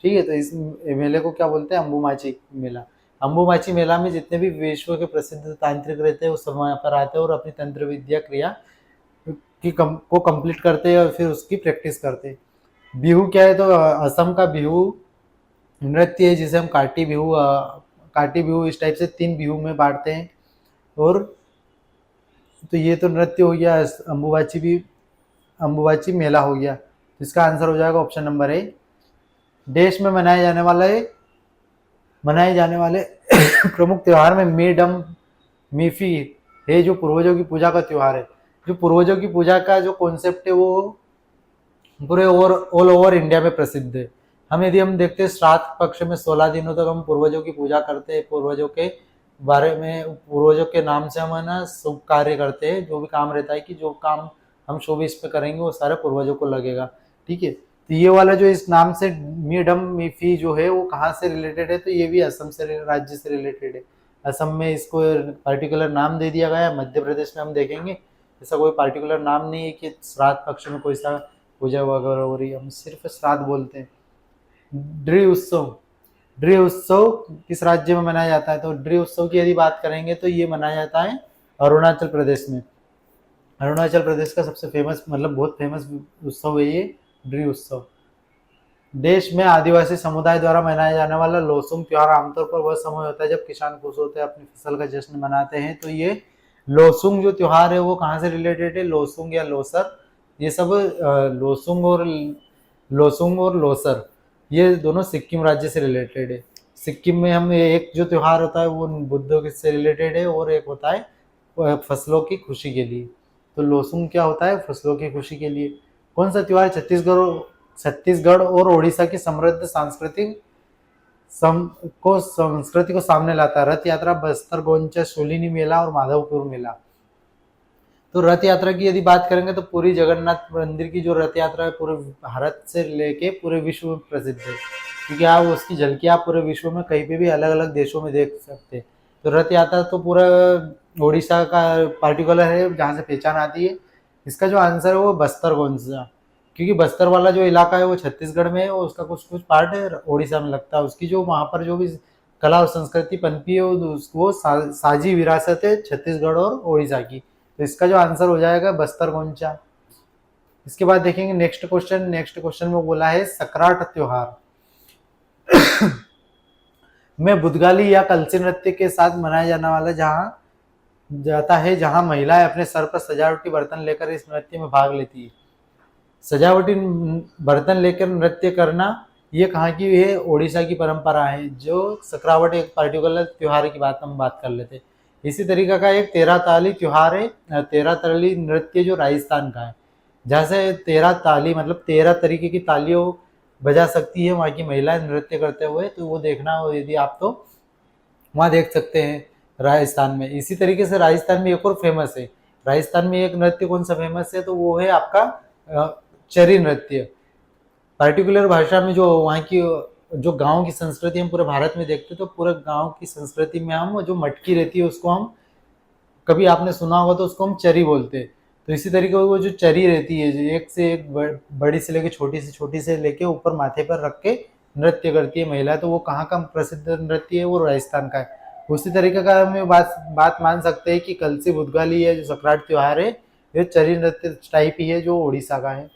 ठीक है। तो इस मेले को क्या बोलते हैं? अंबुबाची मेला। अंबुबाची मेला में जितने भी विश्व के प्रसिद्ध तांत्रिक रहते हैं वो सब वहाँ पर आते हैं और अपनी तंत्र विद्या क्रिया को कंप्लीट करते हैं और फिर उसकी प्रैक्टिस करते हैं। बिहू क्या है, तो असम का बिहू नृत्य है जिसे हम काटी बिहू इस टाइप से 3 बिहू में बांटते हैं। और तो ये तो नृत्य हो गया, अंबुबाची मेला हो गया। इसका आंसर हो जाएगा ऑप्शन नंबर ए। देश में मनाए जाने वाले प्रमुख त्योहार में मेडम मीफी है, जो पूर्वजों की पूजा का त्योहार है। जो पूर्वजों की पूजा का जो कॉन्सेप्ट है वो पूरे ऑल ओवर इंडिया में प्रसिद्ध है। यदि हम देखते हैं श्राद्ध पक्ष में 16 दिनों तक हम पूर्वजों की पूजा करते हैं, पूर्वजों के बारे में, पूर्वजों के नाम से हम है ना शुभ कार्य करते हैं। जो भी काम रहता है कि जो काम हम शुभ इस पे करेंगे वो सारे पूर्वजों को लगेगा। ठीक है, तो ये वाला जो इस नाम से मीडम मीफी जो है वो कहाँ से रिलेटेड है, तो ये भी असम से राज्य से रिलेटेड है। असम में इसको पर्टिकुलर नाम दे दिया गया है। मध्य प्रदेश में हम देखेंगे ऐसा कोई पर्टिकुलर नाम नहीं है कि श्राद्ध पक्ष में कोई सा पूजा वगैरह हो रही है, हम सिर्फ श्राद्ध बोलते हैं। ड्री उत्सव किस राज्य में मनाया जाता है, तो ड्री उत्सव की यदि बात करेंगे तो ये मनाया जाता है अरुणाचल प्रदेश में। अरुणाचल प्रदेश का सबसे फेमस मतलब बहुत फेमस उत्सव है ये ड्री उत्सव। देश में आदिवासी समुदाय द्वारा मनाया जाने वाला लोसुंग त्योहार आमतौर पर वह समय होता है जब किसान खुश होते हैं, अपनी फसल का जश्न मनाते हैं। तो ये लोसुंग जो त्योहार है वो कहाँ से रिलेटेड है, लोसुंग या लोसर, ये सब लोसुंग और लोसर ये दोनों सिक्किम राज्य से रिलेटेड है। सिक्किम में हम एक जो त्योहार होता है वो बुद्धों से रिलेटेड है और एक होता है फसलों की खुशी के लिए। तो लोसुंग क्या होता है, फसलों की खुशी के लिए। कौन सा त्योहार छत्तीसगढ़ और ओडिशा की समृद्ध संस्कृति को सामने लाता है? रथ यात्रा, बस्तर गोंचा, शूलिनी मेला और माधवपुर मेला। तो रथ यात्रा की यदि बात करेंगे तो पूरी जगन्नाथ मंदिर की जो रथ यात्रा है पूरे भारत से लेके पूरे विश्व में प्रसिद्ध है, क्योंकि आप उसकी झलकी आप पूरे विश्व में कहीं पे भी अलग अलग देशों में देख सकते हैं। तो रथ यात्रा तो पूरा ओडिशा का पार्टिकुलर है जहाँ से पहचान आती है। इसका जो आंसर है वो बस्तर गोंजा, क्योंकि बस्तर वाला जो इलाका है वो छत्तीसगढ़ में है और उसका कुछ कुछ पार्ट है ओडिशा में लगता है। उसकी जो वहाँ पर जो भी कला और संस्कृति पनपी है वो साझी विरासत है छत्तीसगढ़ और ओडिशा की। तो इसका जो आंसर हो जाएगा बस्तर गोंचा। इसके बाद देखेंगे नेक्स्ट क्वेश्चन में बोला है सकराट त्योहार में बुदगाली या कलसी नृत्य के साथ मनाया जाने वाला जहां महिलाएं अपने सर पर सजावटी बर्तन लेकर इस नृत्य में भाग लेती है। सजावटी बर्तन लेकर नृत्य करना ये कहाँ की है, ओडिशा की परंपरा है। जो सकरावट एक पर्टिकुलर त्योहार की हम बात कर लेते। इसी तरीके का एक 13 ताली त्योहार है, 13 ताली नृत्य जो राजस्थान का है, जहाँ से 13 ताली मतलब 13 तरीके की तालियों बजा सकती है वहाँ की महिलाएं नृत्य करते हुए। तो वो देखना हो यदि आप तो वहाँ देख सकते हैं राजस्थान में। इसी तरीके से राजस्थान में एक और फेमस है, राजस्थान में एक नृत्य कौन सा फेमस है, तो वो है आपका चरी नृत्य। पर्टिकुलर भाषा में जो वहाँ की जो गांव की संस्कृति हम पूरे भारत में देखते हैं, तो पूरे गांव की संस्कृति में हम जो मटकी रहती है उसको हम कभी आपने सुना होगा तो उसको हम चरी बोलते हैं। तो इसी तरीके से वो जो चरी रहती है एक से एक बड़ी से लेके छोटी से लेके ऊपर माथे पर रख के नृत्य करती है महिला। तो वो कहाँ का प्रसिद्ध नृत्य है, वो राजस्थान का है। उसी तरीके का हम बात मान सकते हैं कि कलसी बुदगाली है जो सकराट त्योहार है, ये चरी नृत्य टाइप ही है जो उड़ीसा का है।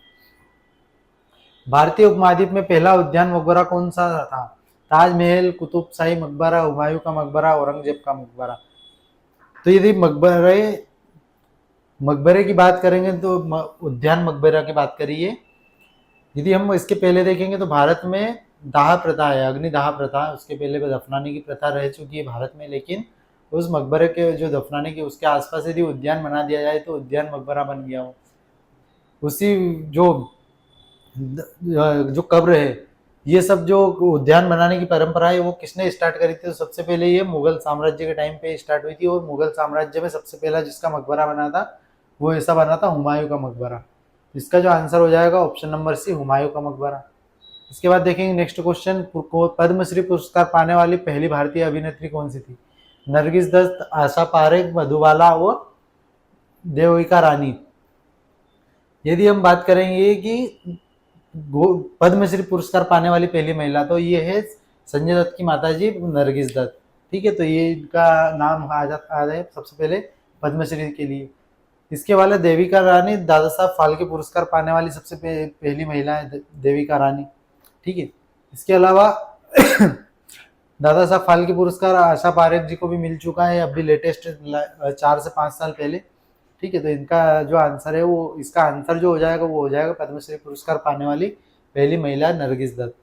भारतीय उपमहाद्वीप में पहला उद्यान मकबरा कौन सा था? ताजमहल, कुतुबशाही मकबरा, हुमायूं का मकबरा, औरंगजेब का मकबरा। तो यदि मकबरे की बात करेंगे तो उद्यान मकबरा की बात करिए। यदि हम इसके पहले देखेंगे तो भारत में दाह प्रथा है, अग्निदाह प्रथा, उसके पहले दफनाने की प्रथा रह चुकी है भारत में, लेकिन उस मकबरे के जो दफनाने की उसके आसपास यदि उद्यान बना दिया जाए तो उद्यान मकबरा बन गया हो। उसी जो कब्र है, ये सब जो उद्यान बनाने की परंपरा है वो किसने स्टार्ट करी थी? तो सबसे पहले ये मुगल साम्राज्य के टाइम पे स्टार्ट हुई थी और मुगल साम्राज्य में सबसे पहला जिसका मकबरा बना था वो ऐसा बना था हुमायूं का मकबरा। इसका जो आंसर हो जाएगा ऑप्शन नंबर सी, हुमायूं का मकबरा। इसके बाद देखेंगे नेक्स्ट क्वेश्चन, पद्मश्री पुरस्कार पाने वाली पहली भारतीय अभिनेत्री कौन सी थी? नरगिस दत्त, आशा पारेख, मधुबाला और देविका रानी। यदि हम बात करेंगे कि पद्मश्री पुरस्कार पाने वाली पहली महिला, तो ये है संजय दत्त की माताजी नरगिस दत्त। ठीक है, तो ये इनका नाम आ जाए सबसे पहले पद्मश्री के लिए। इसके वाले देविका रानी दादा साहब फाल्के पुरस्कार पाने वाली सबसे पहली महिला है देविका रानी। ठीक है, इसके अलावा दादा साहब फाल्के पुरस्कार आशा पारेख जी को भी मिल चुका है अभी लेटेस्ट 4 से 5 साल पहले। ठीक है, तो इनका जो आंसर है वो, इसका आंसर जो हो जाएगा वो हो जाएगा पद्मश्री पुरस्कार पाने वाली पहली महिला नरगिस दत्त।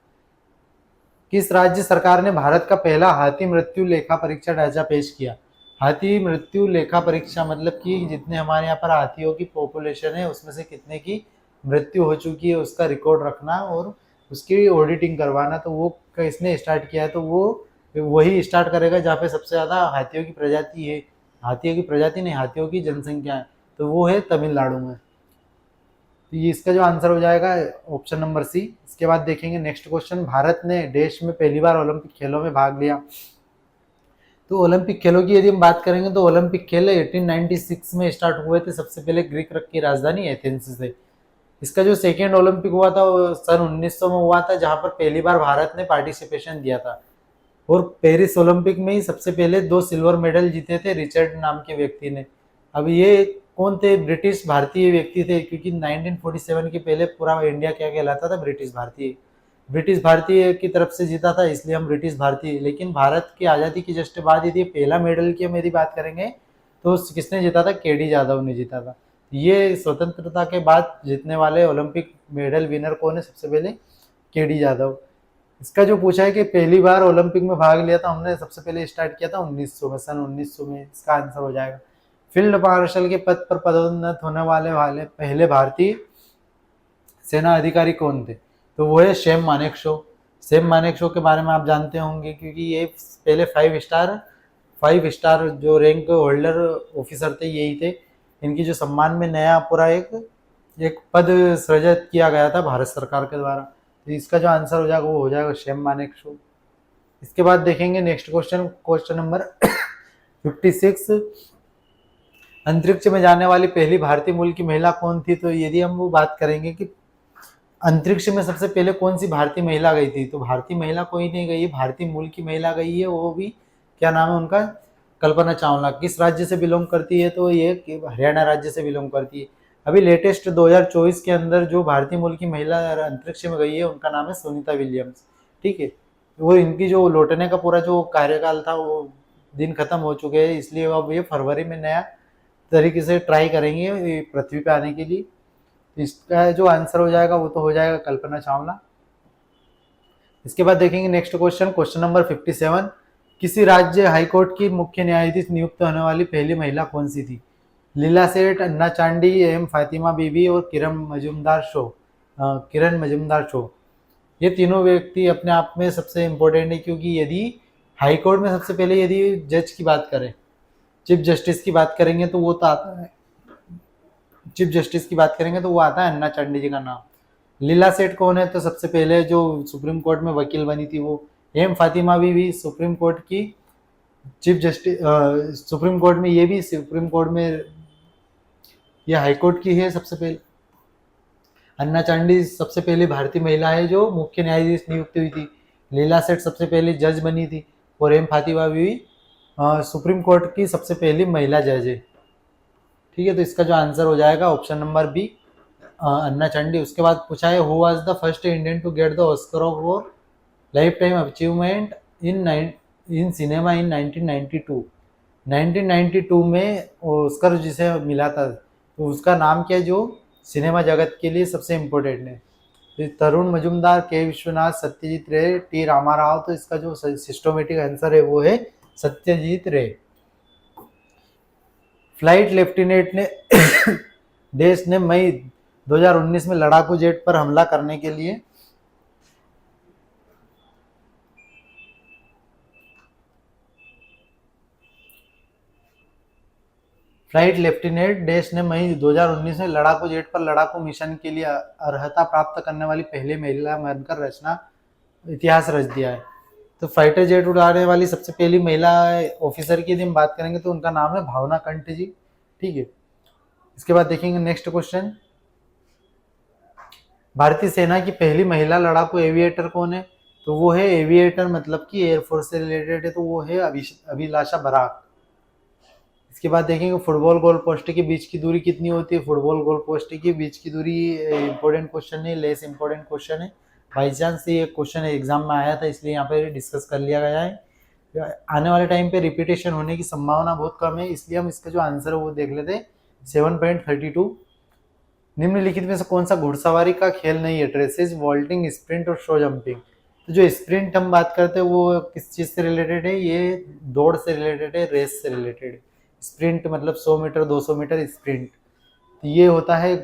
किस राज्य सरकार ने भारत का पहला हाथी मृत्यु लेखा परीक्षा ढांचा पेश किया? हाथी मृत्यु लेखा परीक्षा मतलब कि जितने हमारे यहाँ पर हाथियों की पॉपुलेशन है उसमें से कितने की मृत्यु हो चुकी है उसका रिकॉर्ड रखना और उसकी ऑडिटिंग करवाना। तो वो किसने स्टार्ट किया है? तो वो वही स्टार्ट करेगा जहाँ पे सबसे ज़्यादा हाथियों की प्रजाति है। हाथियों की प्रजाति नहीं, हाथियों की जनसंख्या है, तो वो है तमिलनाडु में। तो ये इसका जो आंसर हो जाएगा ऑप्शन नंबर सी। इसके बाद देखेंगे नेक्स्ट क्वेश्चन, भारत ने देश में पहली बार ओलंपिक खेलों में भाग लिया। तो ओलंपिक खेलों की यदि हम बात करेंगे तो ओलंपिक खेल 1896 में स्टार्ट हुए थे, सबसे पहले ग्रीक की राजधानी एथेंस से। इसका जो सेकेंड ओलंपिक हुआ था वो सन 1900 में हुआ था, जहां पर पहली बार भारत ने पार्टिसिपेशन दिया था। और पेरिस ओलंपिक में ही सबसे पहले 2 सिल्वर मेडल जीते थे रिचर्ड नाम के व्यक्ति ने। अब ये कौन थे? ब्रिटिश भारतीय व्यक्ति थे, क्योंकि 1947 के पहले पूरा इंडिया क्या कहलाता था? ब्रिटिश भारतीय। ब्रिटिश भारतीय की तरफ से जीता था इसलिए हम ब्रिटिश भारतीय। लेकिन भारत की आज़ादी की जस्ट बाद यदि पहला मेडल की हम यदि बात करेंगे तो किसने जीता था? केडी जाधव ने जीता था। ये स्वतंत्रता के बाद जीतने वाले ओलंपिक मेडल विनर कौन है? सबसे पहले केडी जाधव। इसका जो पूछा है कि पहली बार ओलंपिक में भाग लिया था हमने, सबसे पहले स्टार्ट किया था 1900 में, सन 1900 में। इसका आंसर हो जाएगा। फील्ड मार्शल के पद पर पदोन्नत होने वाले पहले भारतीय सेना अधिकारी कौन थे? तो वो है सैम मानेकशॉ। सैम मानेकशॉ के बारे में आप जानते होंगे क्योंकि ये पहले 5 स्टार जो रैंक होल्डर ऑफिसर थे यही थे। इनकी जो सम्मान में नया पूरा एक पद सृजित किया गया था भारत सरकार के द्वारा। तो इसका जो आंसर हो जाएगा वो हो जाएगा सैम मानेकशॉ। इसके बाद देखेंगे नेक्स्ट क्वेश्चन, क्वेश्चन नंबर 56, अंतरिक्ष में जाने वाली पहली भारतीय मूल की महिला कौन थी? तो यदि हम वो बात करेंगे कि अंतरिक्ष में सबसे पहले कौन सी भारतीय महिला गई थी, तो भारतीय महिला कोई नहीं गई है, भारतीय मूल की महिला गई है। वो भी क्या नाम है उनका? कल्पना चावला। किस राज्य से बिलोंग करती है? तो ये हरियाणा राज्य से बिलोंग करती है। अभी लेटेस्ट 2024 के अंदर जो भारतीय मूल की महिला अंतरिक्ष में गई है उनका नाम है सुनीता विलियम्स। ठीक है, वो इनकी जो लौटने का पूरा जो कार्यकाल था वो दिन खत्म हो चुके हैं, इसलिए अब ये फरवरी में नया तरीके से ट्राई करेंगे पृथ्वी पे आने के लिए। इसका जो आंसर हो जाएगा वो तो हो जाएगा कल्पना चावला। इसके बाद देखेंगे नेक्स्ट क्वेश्चन, क्वेश्चन नंबर 57, किसी राज्य हाईकोर्ट की मुख्य न्यायाधीश नियुक्त होने वाली पहली महिला कौन सी थी? लीला सेठ, अन्ना चांडी, एम फातिमा बीबी और किरण मजूमदार शो। ये तीनों व्यक्ति अपने आप में सबसे इम्पोर्टेंट है, क्योंकि यदि हाईकोर्ट में सबसे पहले यदि जज की बात करें, चीफ जस्टिस की बात करेंगे तो वो तो आता है, चीफ जस्टिस की बात करेंगे तो वो आता है अन्ना चांडी जी का नाम। लीला सेठ कौन है? तो सबसे पहले जो सुप्रीम कोर्ट में वकील बनी थी वो। एम फातिमा भी सुप्रीम कोर्ट की चीफ जस्टिस, सुप्रीम कोर्ट में, ये भी सुप्रीम कोर्ट में, ये हाई कोर्ट की है सबसे पहले। अन्ना चांडी सबसे पहली भारतीय महिला है जो मुख्य न्यायाधीश नियुक्त हुई थी। लीला सेठ सबसे पहली जज बनी थी और एम फातिमा भी सुप्रीम कोर्ट की सबसे पहली महिला जज है। ठीक है, तो इसका जो आंसर हो जाएगा option number B, Anna Chandy. उसके बाद पूछा है, who was the first Indian to get the Oscar for lifetime achievement in cinema in 1992? 1992 में ऑस्कर जिसे मिला था तो उसका नाम क्या है जो सिनेमा जगत के लिए सबसे इम्पोर्टेंट है? तो तरुण मजूमदार, के विश्वनाथ, सत्यजीत रे, टी रामाराव। तो इसका जो सिस्टोमेटिक आंसर है वो है सत्यजीत रे। फ्लाइट लेफ्टिनेंट ने देश ने मई 2019 में लड़ाकू जेट पर हमला करने के लिए फ्लाइट लेफ्टिनेंट देश ने मई 2019 में लड़ाकू जेट पर लड़ाकू मिशन के लिए अर्हता प्राप्त करने वाली पहली महिला बनकर इतिहास रच दिया है। तो फाइटर जेट उड़ाने वाली सबसे पहली महिला ऑफिसर की यदि हम बात करेंगे तो उनका नाम है भावना कंठ जी। ठीक है, इसके बाद देखेंगे नेक्स्ट क्वेश्चन, भारतीय सेना की पहली महिला लड़ाकू एविएटर कौन है? तो वो है एविएटर, मतलब कि एयरफोर्स से रिलेटेड है, तो वो है अभिलाषा बराक। इसके बाद देखेंगे फुटबॉल गोल पोस्ट के बीच की दूरी कितनी होती है। फुटबॉल गोल पोस्ट के बीच की दूरी इंपॉर्टेंट क्वेश्चन है, लेस इंपॉर्टेंट क्वेश्चन है। बाई चांस ये क्वेश्चन एग्जाम में आया था, इसलिए यहाँ पे डिस्कस कर लिया गया है। आने वाले टाइम पे रिपीटेशन होने की संभावना बहुत कम है, इसलिए हम इसका जो आंसर है वो देख लेते हैं 7.32। निम्नलिखित में से कौन सा घुड़सवारी का खेल नहीं है। ट्रेसेज, वॉल्टिंग, स्प्रिंट और शो जंपिंग। तो जो स्प्रिंट हम बात करते हैं वो किस चीज से रिलेटेड है, ये दौड़ से रिलेटेड है, रेस से रिलेटेड है। स्प्रिंट मतलब 100 मीटर 200 मीटर स्प्रिंट, तो ये होता है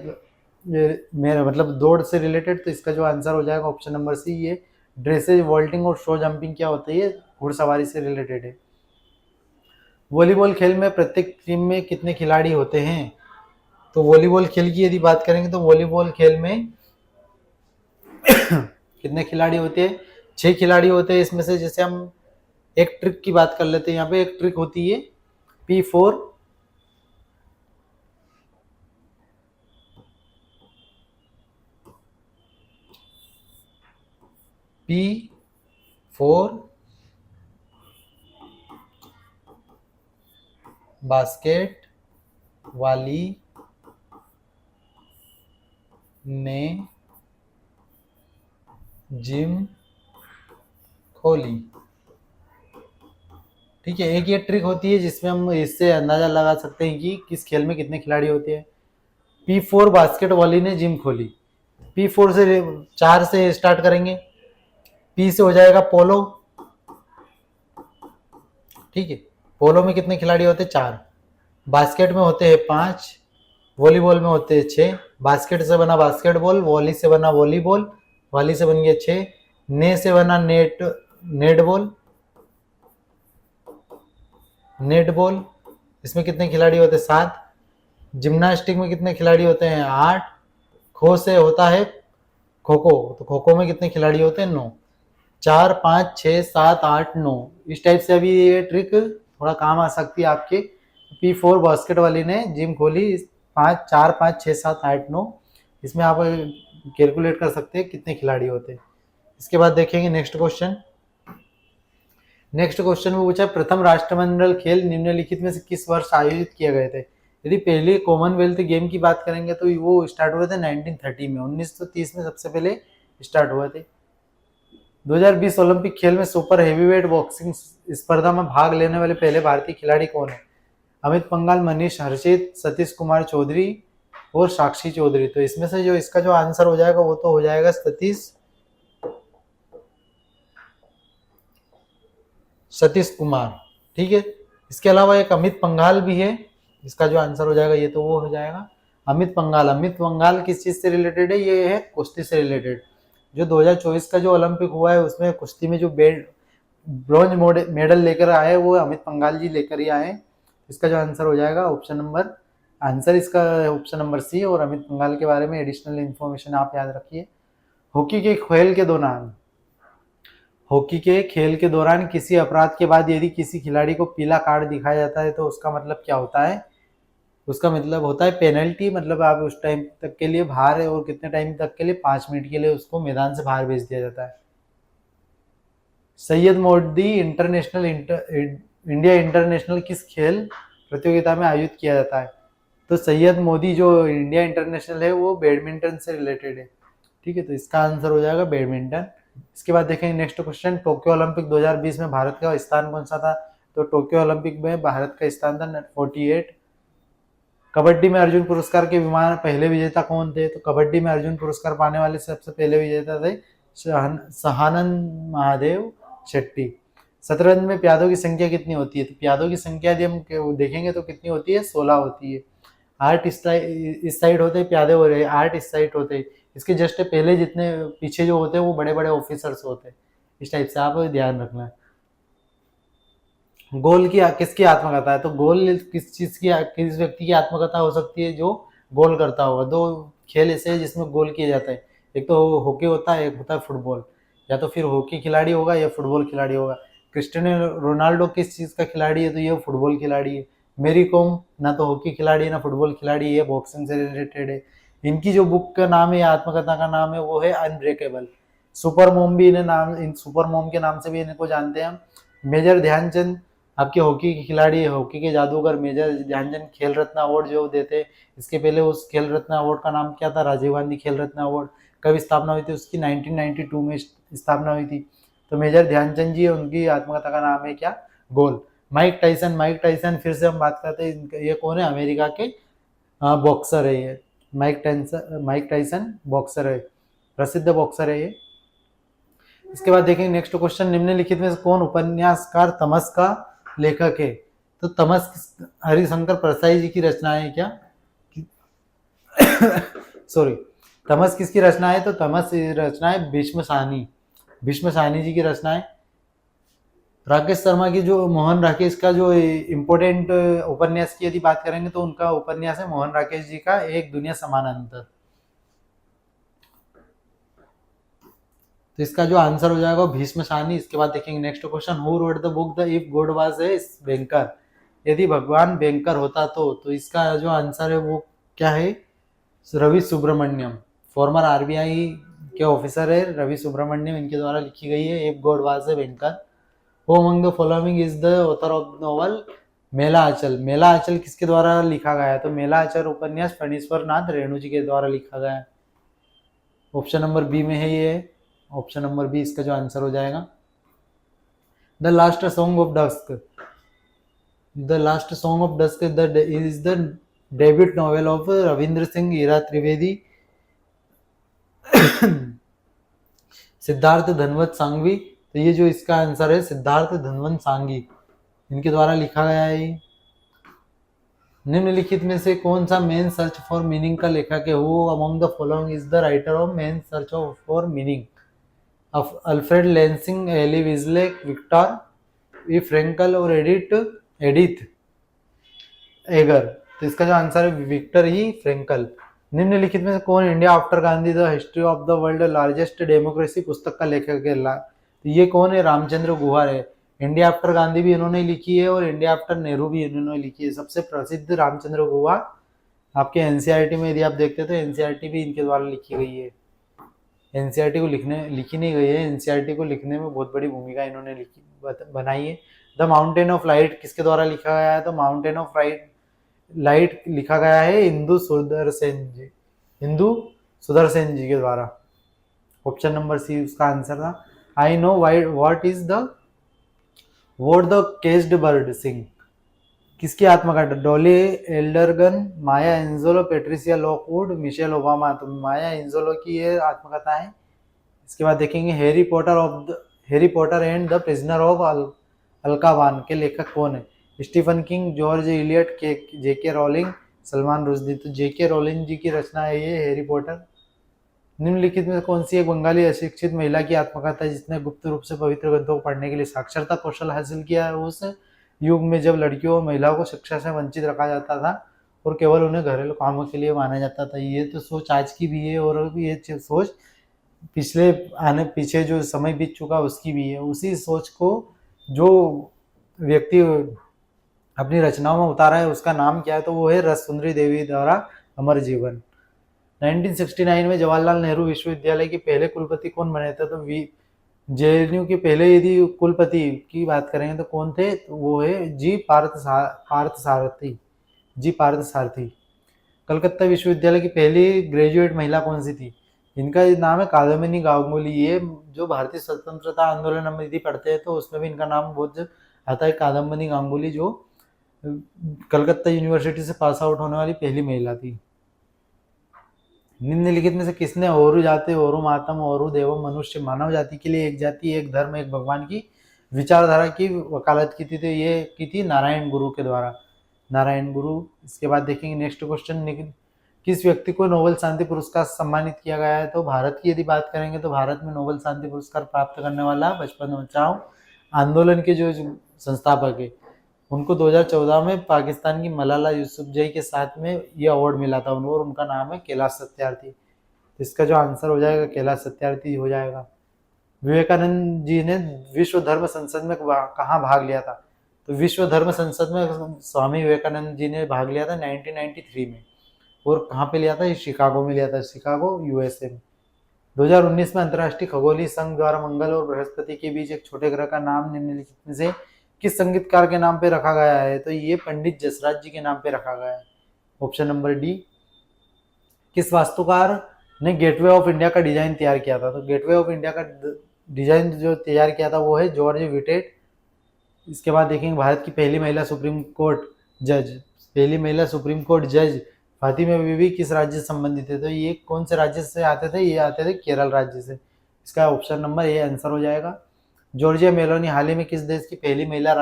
मेरा मतलब दौड़ से रिलेटेड। तो इसका जो आंसर हो जाएगा ऑप्शन नंबर सी, ये ड्रेसेज, वॉल्टिंग और शो जंपिंग क्या होता है, ये घुड़सवारी से रिलेटेड है। वॉलीबॉल खेल में प्रत्येक टीम में कितने खिलाड़ी होते हैं। तो वॉलीबॉल खेल की यदि बात करेंगे तो वॉलीबॉल खेल में कितने खिलाड़ी होते हैं, 6 खिलाड़ी होते हैं। इसमें से जैसे हम एक ट्रिक की बात कर लेते हैं, यहाँ पे एक ट्रिक होती है P4, बास्केट वाली ने जिम खोली। ठीक है, एक ये ट्रिक होती है जिसमें हम इससे अंदाजा लगा सकते हैं कि किस खेल में कितने खिलाड़ी होते हैं। P4 बास्केट वाली ने जिम खोली। P4 से 4 से स्टार्ट करेंगे। P से हो जाएगा पोलो। ठीक है, पोलो में कितने खिलाड़ी होते हैं, 4। बास्केट में होते हैं 5, वॉलीबॉल में होते हैं 6। बास्केट से बना बास्केटबॉल, वॉली से बना वॉलीबॉल, वाली से बन गया 6। ने से बना नेटबॉल, इसमें कितने खिलाड़ी होते हैं, 7। जिम्नास्टिक में कितने खिलाड़ी होते हैं, 8। खो से होता है खो खो, तो खो खो में कितने खिलाड़ी होते हैं, 9। 4 5 6 7 8 9, इस टाइप से अभी ये ट्रिक थोड़ा काम आ सकती है आपके। P4 बास्केट वाली ने जिम खोली, 4 5 6 7 8 9, इसमें आप कैलकुलेट कर सकते हैं कितने खिलाड़ी होते हैं। इसके बाद देखेंगे नेक्स्ट क्वेश्चन में पूछा प्रथम राष्ट्रमंडल खेल निम्नलिखित में से किस वर्ष आयोजित किए गए थे। यदि पहले कॉमनवेल्थ गेम की बात करेंगे तो वो स्टार्ट हुए थे 1930 में, 1930 में सबसे पहले स्टार्ट हुए थे। 2020 ओलंपिक खेल में सुपर हेवीवेट बॉक्सिंग स्पर्धा में भाग लेने वाले पहले भारतीय खिलाड़ी कौन है। अमित पंघाल, मनीष हर्षित, सतीश कुमार चौधरी और साक्षी चौधरी। तो इसमें से जो इसका जो आंसर हो जाएगा वो तो हो जाएगा सतीश कुमार। ठीक है, इसके अलावा एक अमित पंघाल भी है, इसका जो आंसर हो जाएगा ये तो वो हो जाएगा अमित पंघाल किस चीज से रिलेटेड है, ये है कुश्ती से रिलेटेड। जो 2024 का जो ओलंपिक हुआ है उसमें कुश्ती में जो ब्रॉन्ज मेडल लेकर आए वो अमित पंघाल जी लेकर ही आए। इसका जो आंसर हो जाएगा इसका ऑप्शन नंबर सी। और अमित पंघाल के बारे में एडिशनल इन्फॉर्मेशन आप याद रखिए। हॉकी के खेल के दौरान किसी अपराध के बाद यदि किसी खिलाड़ी को पीला कार्ड दिखाया जाता है तो उसका मतलब क्या होता है। उसका मतलब होता है पेनल्टी, मतलब आप उस टाइम तक के लिए बाहर है, और कितने टाइम तक के लिए, 5 मिनट के लिए उसको मैदान से बाहर भेज दिया जाता है। सैयद मोदी इंडिया इंटरनेशनल किस खेल प्रतियोगिता में आयोजित किया जाता है। तो सैयद मोदी जो इंडिया इंटरनेशनल है वो बैडमिंटन से रिलेटेड है। ठीक है, तो इसका आंसर हो जाएगा बैडमिंटन। इसके बाद देखेंगे नेक्स्ट क्वेश्चन, टोक्यो ओलंपिक 2020 में भारत का स्थान कौन सा था। तो टोक्यो ओलंपिक में भारत का स्थान था 48। कबड्डी में अर्जुन पुरस्कार के विमान पहले विजेता कौन थे। तो कबड्डी में अर्जुन पुरस्कार पाने वाले सबसे पहले विजेता थे सहानंद महादेव शेट्टी। शतरंज में प्यादों की संख्या कितनी होती है। तो प्यादों की संख्या यदि हम देखेंगे तो कितनी होती है, 16 होती है। 8 इस साइड होते हैं प्यादे हो रहे, 8 इस साइड होते हैं। इसके जस्ट पहले जितने पीछे जो होते हैं वो बड़े बड़े ऑफिसर्स होते हैं। इस टाइप से आप ध्यान रखना है। गोल की किसकी आत्मकथा है। तो गोल किस व्यक्ति की आत्मकथा हो सकती है, जो गोल करता होगा। 2 खेल ऐसे हैं जिसमें गोल किया जाता है, एक तो हॉकी होता है, एक होता है फुटबॉल। या तो फिर हॉकी खिलाड़ी होगा या फुटबॉल खिलाड़ी होगा। क्रिस्टियानो रोनाल्डो किस चीज का खिलाड़ी है, तो ये फुटबॉल खिलाड़ी है। मेरी कॉम ना तो हॉकी खिलाड़ी है ना फुटबॉल खिलाड़ी है, बॉक्सिंग से रिलेटेड है। इनकी जो बुक का नाम है या आत्मकथा का नाम है वो है अनब्रेकेबल। सुपर मोम भी इन्हें नाम, इन सुपर मोम के नाम से भी इनको जानते हैं हम। मेजर ध्यानचंद आपके हॉकी के खिलाड़ी, हॉकी के जादूगर मेजर ध्यानचंद खेल रत्न अवार्ड जो देते, इसके पहले उस खेल रत्न अवार्ड का नाम क्या था, राजीव गांधी खेल रत्न अवार्ड। कब स्थापना हुई थी उसकी, 1992 में स्थापना हुई थी। तो मेजर ध्यानचंद जी, उनकी आत्मकथा का नाम है क्या, गोल। माइक टाइसन फिर से हम बात करते हैं, ये कौन है, अमेरिका के बॉक्सर है ये। माइक टाइसन बॉक्सर है, प्रसिद्ध बॉक्सर है ये। इसके बाद देखेंगे नेक्स्ट क्वेश्चन, निम्नलिखित में से कौन उपन्यासकार तमस का लेखक है। तो तमस हरिशंकर परसाई जी की रचना है क्या, सॉरी, तमस किसकी रचना है, तो तमस रचना है भीष्म साहनी जी की रचना है। राकेश शर्मा की जो मोहन राकेश का जो इम्पोर्टेंट उपन्यास की यदि बात करेंगे तो उनका उपन्यास है मोहन राकेश जी का एक दुनिया समान अंतर। तो इसका जो आंसर हो जाएगा भीष्म साहनी। इसके बाद देखेंगे next question, who wrote the book the if God was a banker, यदि भगवान बैंकर होता तो इसका जो आंसर है वो क्या है, रवि सुब्रमण्यम, फॉर्मर आरबीआई के ऑफिसर है रवि सुब्रमण्यम, इनके द्वारा लिखी गई है if God was a banker. Who among the following is the author of novel Maila Anchal किसके द्वारा लिखा गया है, तो मेला आंचल उपन्यास फणीश्वर नाथ रेणु जी के द्वारा लिखा गया है। ऑप्शन नंबर बी में है ये, ऑप्शन नंबर बी इसका जो आंसर हो जाएगा। The last song of dusk is the debut novel of Ravindra Singh Ira Trivedi Siddharth Dhanvant Sanghvi. तो ये जो इसका आंसर है सिद्धार्थ धनवंत सांघवी, इनके द्वारा लिखा गया है। निम्नलिखित में से कौन सा मेन सर्च फॉर मीनिंग का लेखक है, who among the following is the writer of man's search for meaning, Alfred Lansing, Elie Wiesel, Viktor E Frankl और एडिथ एगर। तो इसका जो आंसर है विक्टर ई फ्रेंकल। निम्नलिखित में से कौन India after Gandhi the history of the world largest democracy पुस्तक का लेखक है, तो ये कौन है, रामचंद्र गुहा है। इंडिया आफ्टर गांधी भी इन्होंने लिखी है और इंडिया आफ्टर नेहरू भी इन्होंने लिखी है। सबसे प्रसिद्ध रामचंद्र गुहा आपके एनसीईआरटी में यदि आप देखते हैं तो एनसीईआरटी भी इनके द्वारा लिखी गई है। एनसीईआरटी को लिखी नहीं गई है, एनसीईआरटी को लिखने में बहुत बड़ी भूमिका इन्होंने बनाई है। द माउंटेन ऑफ लाइट किसके द्वारा लिखा गया है, तो माउंटेन ऑफ लाइट लिखा गया है हिंदू सुदर्शन जी के द्वारा। ऑप्शन नंबर सी उसका आंसर था। I know what is the caged bird sing, किसकी आत्मकथा, Dolly Alderton, Maya Angelou, Patricia Lockwood, Michelle Obama. तो माया एंजेलो की ये आत्मकथा है। इसके बाद देखेंगे Harry Potter and the prisoner of Azkaban के लेखक कौन है, Stephen King, George Eliot, JK Rowling, Salman Rushdie. तो जेके रोलिंग जी की रचना है ये हैरी पॉटर। निम्नलिखित में कौन सी एक बंगाली अशिक्षित महिला की आत्मकथा है जिसने गुप्त रूप से पवित्र ग्रंथों को पढ़ने के लिए साक्षरता कौशल हासिल किया है, उस युग में जब लड़कियों और महिलाओं को शिक्षा से वंचित रखा जाता था और केवल उन्हें घरेलू कामों के लिए माना जाता था। ये तो सोच आज की भी है और ये सोच पीछे जो समय बीत चुका उसकी भी है। उसी सोच को जो व्यक्ति अपनी रचनाओं में उतारा है उसका नाम क्या है, तो वो है रस सुंदरी देवी द्वारा अमर जीवन। 1969 में जवाहरलाल नेहरू विश्वविद्यालय के पहले कुलपति कौन बने थे, तो जेएनयू के पहले यदि कुलपति की बात करेंगे तो कौन थे, तो वो है जी पार्थ सारथी। कलकत्ता विश्वविद्यालय की पहली ग्रेजुएट महिला कौन सी थी, इनका नाम है कादम्बिनी गांगुली। ये जो भारतीय स्वतंत्रता आंदोलन हम यदि पढ़ते हैं तो उसमें भी इनका नाम बहुत आता है, कादम्बिनी गांगुली, जो कलकत्ता यूनिवर्सिटी से पास आउट होने वाली पहली महिला थी। निम्नलिखित में से किसने औरु जाति औरु मातम औरु देवम मनुष्य मानव जाति के लिए एक जाति एक धर्म एक भगवान की विचारधारा की वकालत की थी, तो ये की थी नारायण गुरु के द्वारा, नारायण गुरु। इसके बाद देखेंगे नेक्स्ट क्वेश्चन, किस व्यक्ति को नोबेल शांति पुरस्कार सम्मानित किया गया है, तो भारत की यदि बात करेंगे तो भारत में नोबेल शांति पुरस्कार प्राप्त करने वाला बचपन बचाओ आंदोलन के जो संस्थापक है उनको 2014 में पाकिस्तान की मलाला यूसुफजई के साथ में ये अवार्ड मिला था उनको, और उनका नाम है कैलाश सत्यार्थी। तो इसका जो आंसर हो जाएगा कैलाश सत्यार्थी हो जाएगा। विवेकानंद जी ने विश्व धर्म संसद में कहाँ भाग लिया था, तो विश्व धर्म संसद में स्वामी विवेकानंद जी ने भाग लिया था 1993 में, और कहाँ पे लिया था, शिकागो में लिया था, शिकागो यूएसए में। 2019 में अंतर्राष्ट्रीय खगोलीय संघ द्वारा मंगल और बृहस्पति के बीच एक छोटे ग्रह का नाम निम्नलिखित में से किस संगीतकार के नाम पे रखा गया है? तो ये पंडित जसराज जी के नाम पे रखा गया है। Option number D. किस वास्तुकार ने गेटवे ऑफ इंडिया का डिजाइन तैयार किया था? तो गेटवे ऑफ इंडिया का डिजाइन जो तैयार किया था वो है जॉर्ज विटेट। इसके बाद देखेंगे भारत की पहली महिला सुप्रीम कोर्ट जज फातिमा बीबी किस राज्य से संबंधित है? तो ये कौन से राज्य से आते थे? ये आते थे केरल राज्य से। इसका ऑप्शन नंबर ए आंसर हो जाएगा। जॉर्जिया मेलोनी हाल ही में किस देश की पहली महिला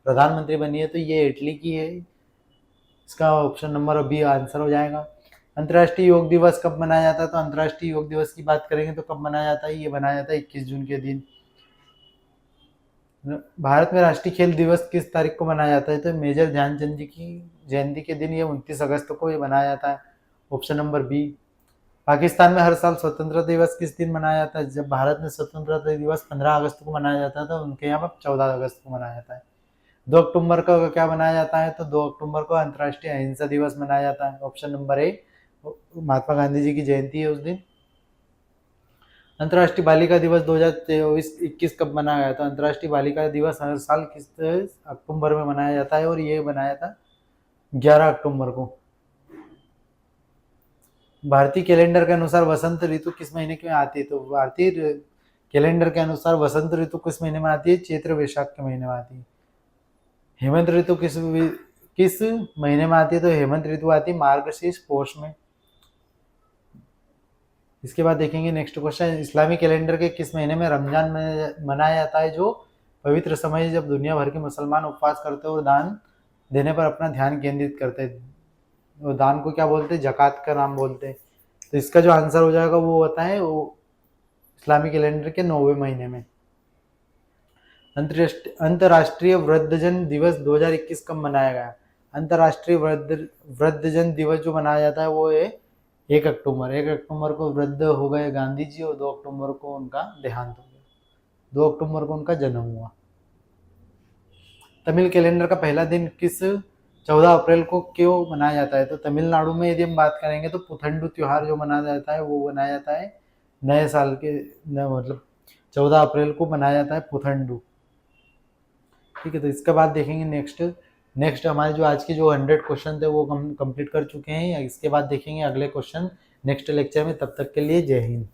प्रधानमंत्री बनी है? तो ये इटली की है। इसका ऑप्शन नंबर बी आंसर हो जाएगा। अंतर्राष्ट्रीय योग दिवस कब मनाया जाता है? तो अंतर्राष्ट्रीय योग दिवस की बात करेंगे तो कब मनाया जाता है? ये मनाया जाता है 21 जून के दिन। भारत में राष्ट्रीय खेल दिवस किस तारीख को मनाया जाता है? तो मेजर ध्यानचंद जी की जयंती के दिन, ये 29 अगस्त को ये मनाया जाता है। Option number B. पाकिस्तान में हर साल स्वतंत्रता दिवस किस दिन मनाया जाता है? जब भारत में स्वतंत्रता दिवस 15 अगस्त को मनाया जाता है, तो उनके यहाँ पर 14 अगस्त को मनाया जाता है। 2 अक्टूबर को क्या मनाया जाता है? तो 2 अक्टूबर को अंतर्राष्ट्रीय अहिंसा दिवस मनाया जाता है। Option number A, Mahatma Gandhi ji की जयंती है उस दिन। अंतर्राष्ट्रीय बालिका दिवस 2024-21 कब मनाया गया? तो अंतर्राष्ट्रीय बालिका दिवस हर साल किस अक्टूबर में मनाया जाता है, और ये मनाया था 11 अक्टूबर को। भारतीय कैलेंडर के अनुसार वसंत ऋतु किस महीने में आती है? तो भारतीय कैलेंडर के अनुसार वसंत ऋतु किस महीने में आती है? चैत्र वैशाख के महीने में आती है। हेमंत ऋतु किस महीने में आती है? तो हेमंत ऋतु आती है मार्गशीर्ष पौष में। इसके बाद देखेंगे नेक्स्ट क्वेश्चन, इस्लामी कैलेंडर के किस महीने में रमजान मनाया जाता है? जो पवित्र समय जब दुनिया भर के मुसलमान उपवास करते हैं और दान देने पर अपना ध्यान केंद्रित करते हैं। वो दान को क्या बोलते हैं? ज़कात का नाम बोलते हैं। तो इसका जो आंसर हो जाएगा वो होता है वो इस्लामी कैलेंडर के 9वें महीने में। अंतर्राष्ट्रीय वृद्धजन दिवस 2021 कब मनाया गया? अंतर्राष्ट्रीय वृद्धजन दिवस जो मनाया जाता है वो है 1 अक्टूबर को वृद्ध हो गए गांधी जी, और 2 अक्टूबर को उनका देहांत हो गया। 2 अक्टूबर को उनका जन्म हुआ। तमिल कैलेंडर का पहला दिन किस 14 अप्रैल को क्यों मनाया जाता है? तो तमिलनाडु में यदि हम बात करेंगे तो पुथंडु त्योहार जो मनाया जाता है वो मनाया जाता है नए साल के मतलब 14 अप्रैल को मनाया जाता है पुथंडु। ठीक है, तो इसके बाद देखेंगे नेक्स्ट हमारे जो आज के जो 100 क्वेश्चन थे वो हम कंप्लीट कर चुके हैं। इसके बाद देखेंगे अगले क्वेश्चन नेक्स्ट लेक्चर में। तब तक के लिए जय हिंद।